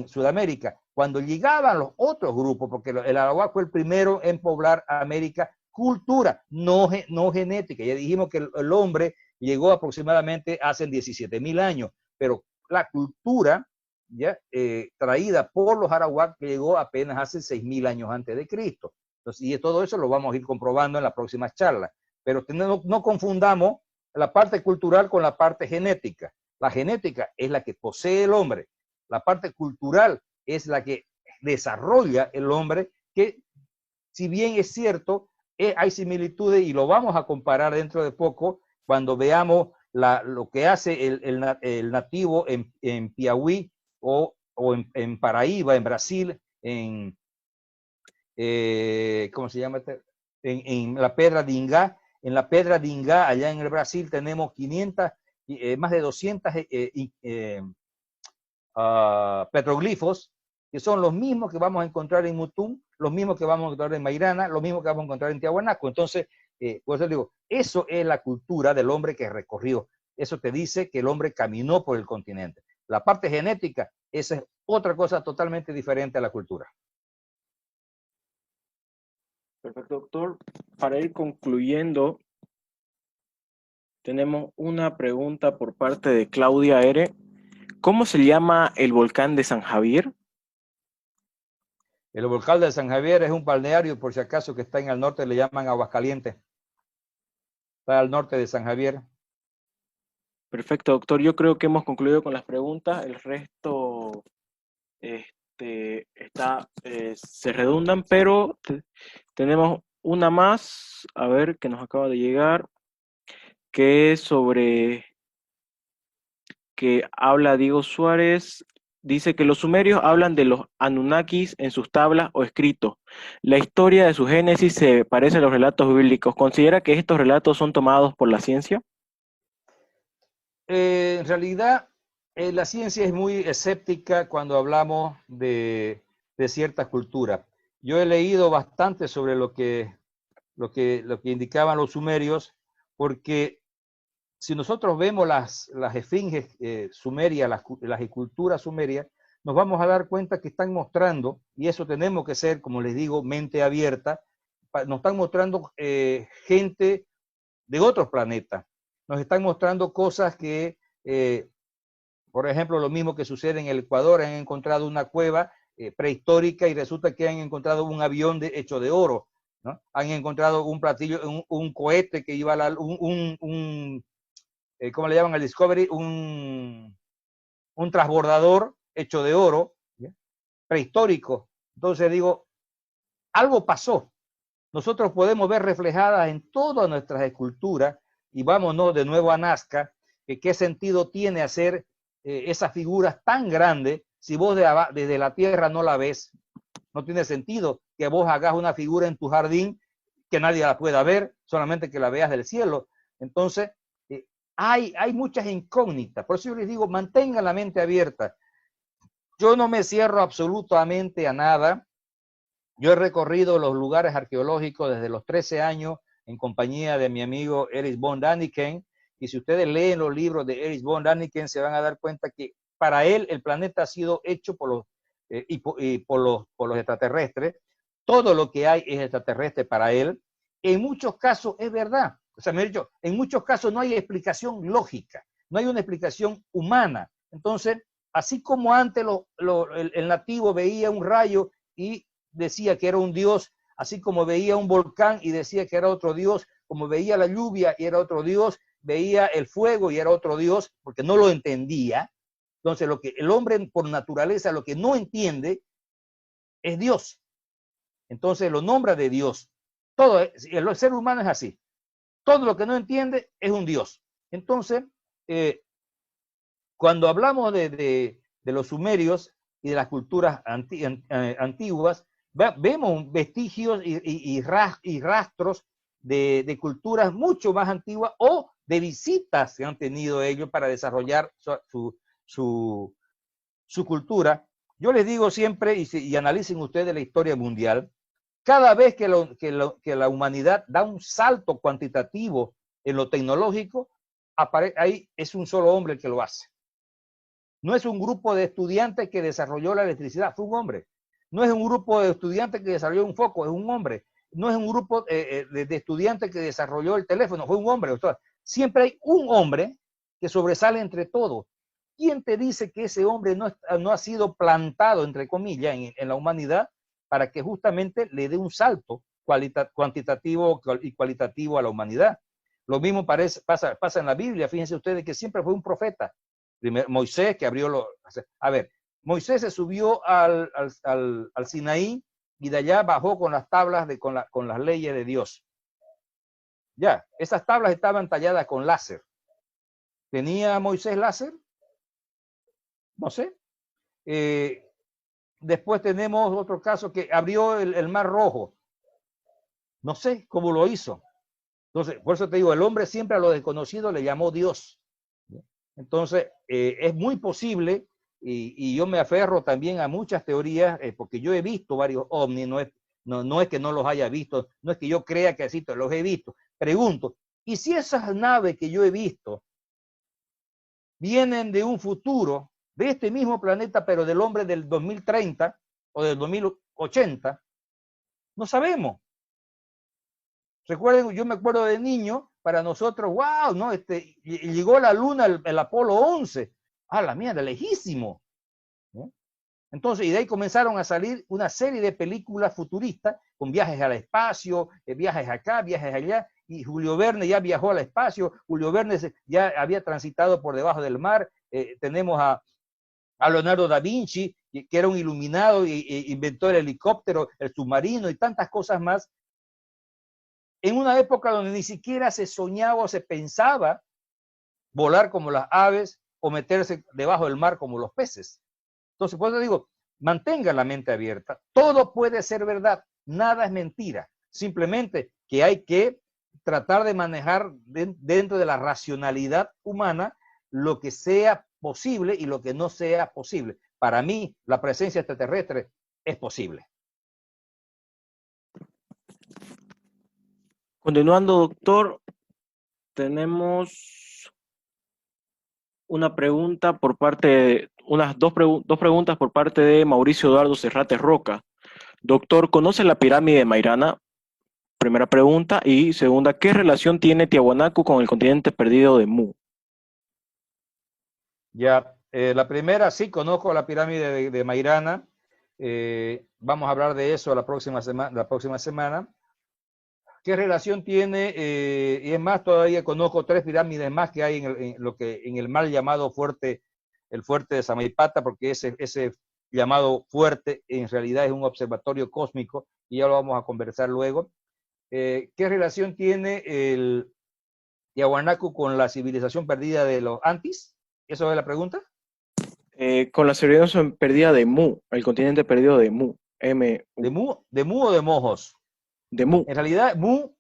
Sudamérica. Cuando llegaban los otros grupos, porque el arawak fue el primero en poblar América, cultura, no genética. Ya dijimos que el hombre llegó aproximadamente hace 17.000 años, pero la cultura ya traída por los arawak que llegó apenas hace 6.000 años antes de Cristo. Entonces, y todo eso lo vamos a ir comprobando en las próximas charlas. Pero no confundamos la parte cultural con la parte genética. La genética es la que posee el hombre. La parte cultural es la que desarrolla el hombre, que si bien es cierto, hay similitudes y lo vamos a comparar dentro de poco cuando veamos lo que hace el nativo en Piauí o en Paraíba, en Brasil, ¿cómo se llama? En la Pedra de Ingá. En la Pedra de Ingá, allá en el Brasil, tenemos 500, más de 200 petroglifos, que son los mismos que vamos a encontrar en Mutum, los mismos que vamos a encontrar en Mairana, los mismos que vamos a encontrar en Tiahuanaco. Entonces, por eso digo, eso es la cultura del hombre que recorrió. Eso te dice que el hombre caminó por el continente. La parte genética, esa es otra cosa totalmente diferente a la cultura. Perfecto, doctor. Para ir concluyendo, tenemos una pregunta por parte de Claudia R. ¿Cómo se llama el volcán de San Javier? El volcán de San Javier es un balneario, por si acaso, que está en el norte, le llaman Aguascalientes. Está al norte de San Javier. Perfecto, doctor. Yo creo que hemos concluido con las preguntas. El resto se redundan, pero tenemos una más, a ver, que nos acaba de llegar, que es sobre, que habla Diego Suárez. Dice que los sumerios hablan de los Anunnakis en sus tablas o escritos. La historia de su génesis se parece a los relatos bíblicos. ¿Considera que estos relatos son tomados por la ciencia? En realidad, la ciencia es muy escéptica cuando hablamos de ciertas culturas. Yo he leído bastante sobre lo que indicaban los sumerios, porque si nosotros vemos las esfinges sumerias, las esculturas sumerias, nos vamos a dar cuenta que están mostrando, y eso tenemos que ser, como les digo, mente abierta, nos están mostrando gente de otros planetas, nos están mostrando cosas que, por ejemplo, lo mismo que sucede en el Ecuador, han encontrado una cueva prehistórica y resulta que han encontrado un avión hecho de oro, ¿no? Han encontrado un platillo, un cohete que iba a ¿cómo le llaman al Discovery? Un transbordador hecho de oro, ¿ya? Prehistórico. Entonces digo, algo pasó. Nosotros podemos ver reflejadas en todas nuestras esculturas, y vámonos de nuevo a Nazca, qué sentido tiene hacer esas figuras tan grandes si vos desde la tierra no la ves. No tiene sentido que vos hagas una figura en tu jardín que nadie la pueda ver, solamente que la veas del cielo. Entonces, hay muchas incógnitas. Por eso yo les digo, mantengan la mente abierta. Yo no me cierro absolutamente a nada. Yo he recorrido los lugares arqueológicos desde los 13 años en compañía de mi amigo Erich von Däniken, y si ustedes leen los libros de Erich von Däniken se van a dar cuenta que para él el planeta ha sido hecho por los extraterrestres. Todo lo que hay es extraterrestre para él. En muchos casos es verdad. O sea, me he dicho, en muchos casos no hay explicación lógica, no hay una explicación humana. Entonces, así como antes el nativo veía un rayo y decía que era un dios, así como veía un volcán y decía que era otro dios, como veía la lluvia y era otro dios, veía el fuego y era otro dios, porque no lo entendía. Entonces, lo que el hombre por naturaleza, lo que no entiende es Dios. Entonces lo nombra de Dios. Todo, el ser humano es así. Todo lo que no entiende es un Dios. Entonces, cuando hablamos de los sumerios y de las culturas antiguas, vemos vestigios y rastros de culturas mucho más antiguas o de visitas que han tenido ellos para desarrollar su cultura. Yo les digo siempre, y analicen ustedes la historia mundial, cada vez que la humanidad da un salto cuantitativo en lo tecnológico, ahí es un solo hombre el que lo hace. No es un grupo de estudiantes que desarrolló la electricidad, fue un hombre. No es un grupo de estudiantes que desarrolló un foco, es un hombre. No es un grupo de estudiantes que desarrolló el teléfono, fue un hombre. O sea, siempre hay un hombre que sobresale entre todos. ¿Quién te dice que ese hombre no ha sido plantado, entre comillas, en la humanidad para que justamente le dé un salto cuantitativo y cualitativo a la humanidad? Lo mismo pasa en la Biblia. Fíjense ustedes que siempre fue un profeta. Primero, Moisés, que abrió a ver, Moisés se subió al Sinaí y de allá bajó con las tablas, con las leyes de Dios. Ya, esas tablas estaban talladas con láser. ¿Tenía Moisés láser? No sé. Después tenemos otro caso que abrió el Mar Rojo. No sé cómo lo hizo. Entonces, por eso te digo, el hombre siempre a lo desconocido le llamó Dios. Entonces, es muy posible, y yo me aferro también a muchas teorías, porque yo he visto varios ovnis, no es que no los haya visto, no es que yo crea que así los he visto. Pregunto, ¿y si esas naves que yo he visto vienen de un futuro, de este mismo planeta, pero del hombre del 2030 o del 2080? No sabemos. Recuerden, yo me acuerdo de niño, para nosotros, wow, ¿no? Llegó a la luna el Apolo 11. Ah, la mierda, lejísimo. ¿No? Entonces, y de ahí comenzaron a salir una serie de películas futuristas con viajes al espacio, viajes acá, viajes allá, y Julio Verne ya viajó al espacio, Julio Verne ya había transitado por debajo del mar, tenemos a Leonardo da Vinci, que era un iluminado e inventó el helicóptero, el submarino y tantas cosas más, en una época donde ni siquiera se soñaba o se pensaba volar como las aves o meterse debajo del mar como los peces. Entonces, por eso digo, mantenga la mente abierta. Todo puede ser verdad, nada es mentira. Simplemente que hay que tratar de manejar dentro de la racionalidad humana lo que sea posible y lo que no sea posible. Para mí, la presencia extraterrestre es posible. Continuando, doctor, tenemos una pregunta por parte, dos preguntas por parte de Mauricio Eduardo Serrate Roca. Doctor, ¿conoce la pirámide de Mairana? Primera pregunta. Y segunda, ¿qué relación tiene Tiahuanaco con el continente perdido de Mu? Ya, la primera, sí, conozco la pirámide de Mairana. Vamos a hablar de eso la próxima semana. ¿Qué relación tiene? Y es más, todavía conozco 3 pirámides más que hay en el mal llamado el fuerte de Samaipata, porque ese llamado fuerte en realidad es un observatorio cósmico y ya lo vamos a conversar luego. ¿Qué relación tiene el Tiahuanaco con la civilización perdida de los Antis? ¿Eso es la pregunta? Con la civilización perdida de Mu, el continente perdido de Mu. ¿De Mu o de Mojos? De Mu. En realidad, Mu,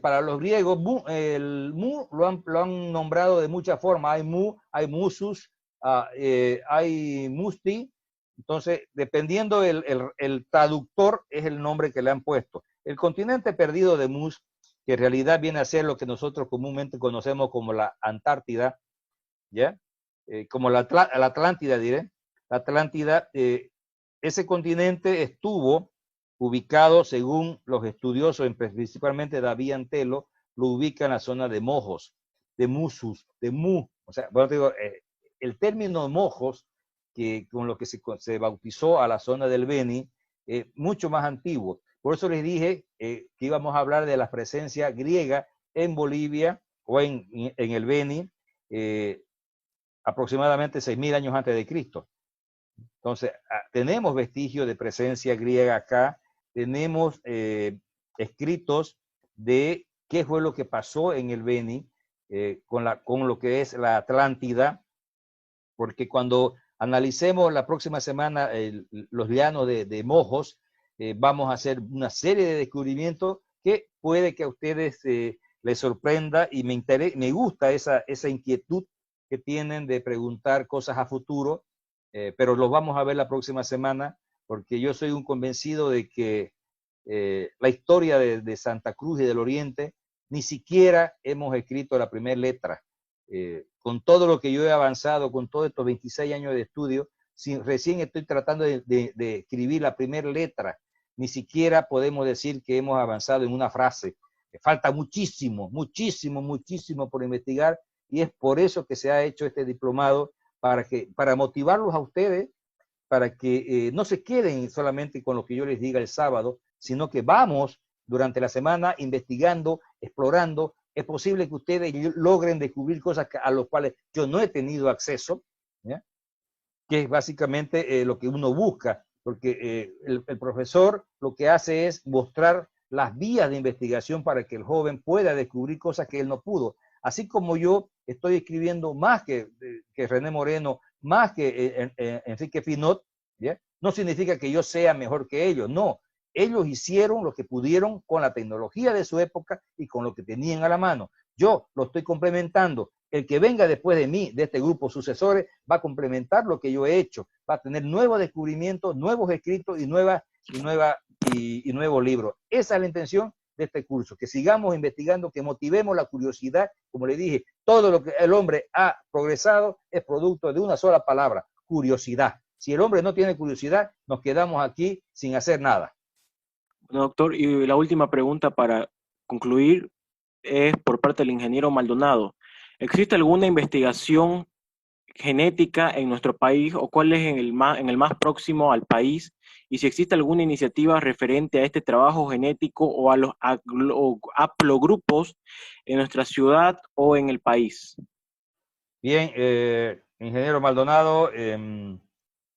para los griegos, el Mu lo han nombrado de muchas formas. Hay Mu, hay Musus, hay Musti. Entonces, dependiendo el traductor, es el nombre que le han puesto. El continente perdido de Mus, que en realidad viene a ser lo que nosotros comúnmente conocemos como la Antártida, ¿ya? Como la Atlántida, diré. La Atlántida, ese continente estuvo ubicado, según los estudiosos, principalmente David Antelo, lo ubica en la zona de Mojos, de Musus, de Mu. O sea, bueno, te digo, el término Mojos, con lo que se bautizó a la zona del Beni, mucho más antiguo. Por eso les dije que íbamos a hablar de la presencia griega en Bolivia o en el Beni, aproximadamente 6.000 años antes de Cristo. Entonces, tenemos vestigios de presencia griega acá, tenemos escritos de qué fue lo que pasó en el Beni con lo que es la Atlántida, porque cuando analicemos la próxima semana los llanos de Mojos, vamos a hacer una serie de descubrimientos que puede que a ustedes les sorprenda, y me gusta esa inquietud que tienen de preguntar cosas a futuro, pero los vamos a ver la próxima semana, porque yo soy un convencido de que la historia de Santa Cruz y del Oriente, ni siquiera hemos escrito la primera letra. Con todo lo que yo he avanzado, con todos estos 26 años de estudio, recién estoy tratando de escribir la primera letra. Ni siquiera podemos decir que hemos avanzado en una frase. Falta muchísimo, muchísimo, muchísimo por investigar, y es por eso que se ha hecho este diplomado, para motivarlos a ustedes, para que no se queden solamente con lo que yo les diga el sábado, sino que vamos durante la semana investigando, explorando. Es posible que ustedes logren descubrir cosas a las cuales yo no he tenido acceso, ¿ya? Que es básicamente lo que uno busca, porque el profesor lo que hace es mostrar las vías de investigación para que el joven pueda descubrir cosas que él no pudo. Así como yo estoy escribiendo más que René Moreno, más que Enrique Finot, ¿ya? No significa que yo sea mejor que ellos, no. Ellos hicieron lo que pudieron con la tecnología de su época y con lo que tenían a la mano. Yo lo estoy complementando. El que venga después de mí, de este grupo sucesores, va a complementar lo que yo he hecho. Va a tener nuevos descubrimientos, nuevos escritos y nuevos libros. Esa es la intención de este curso, que sigamos investigando, que motivemos la curiosidad. Como le dije, todo lo que el hombre ha progresado es producto de una sola palabra: curiosidad. Si el hombre no tiene curiosidad, nos quedamos aquí sin hacer nada. Bueno, doctor, y la última pregunta para concluir es por parte del ingeniero Maldonado. ¿Existe alguna investigación genética en nuestro país, o cuál es en el más próximo al país? Y si existe alguna iniciativa referente a este trabajo genético o a los haplogrupos en nuestra ciudad o en el país. Bien, ingeniero Maldonado,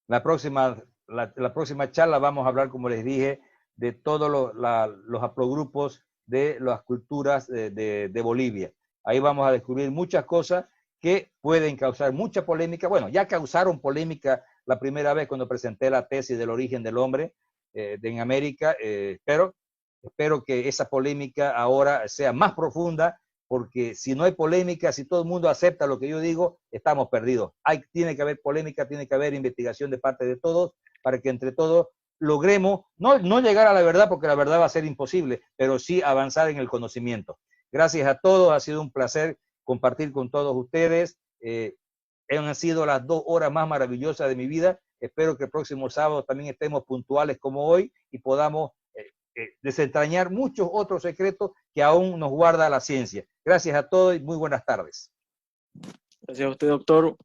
la próxima charla vamos a hablar, como les dije, de todos los haplogrupos de las culturas de Bolivia. Ahí vamos a descubrir muchas cosas que pueden causar mucha polémica. Bueno, ya causaron polémica la primera vez cuando presenté la tesis del origen del hombre en América, pero espero que esa polémica ahora sea más profunda, porque si no hay polémica, si todo el mundo acepta lo que yo digo, estamos perdidos. Tiene que haber polémica, tiene que haber investigación de parte de todos, para que entre todos logremos, no llegar a la verdad, porque la verdad va a ser imposible, pero sí avanzar en el conocimiento. Gracias a todos, ha sido un placer compartir con todos ustedes. Han sido las 2 horas más maravillosas de mi vida. Espero que el próximo sábado también estemos puntuales como hoy y podamos desentrañar muchos otros secretos que aún nos guarda la ciencia. Gracias a todos y muy buenas tardes. Gracias a usted, doctor.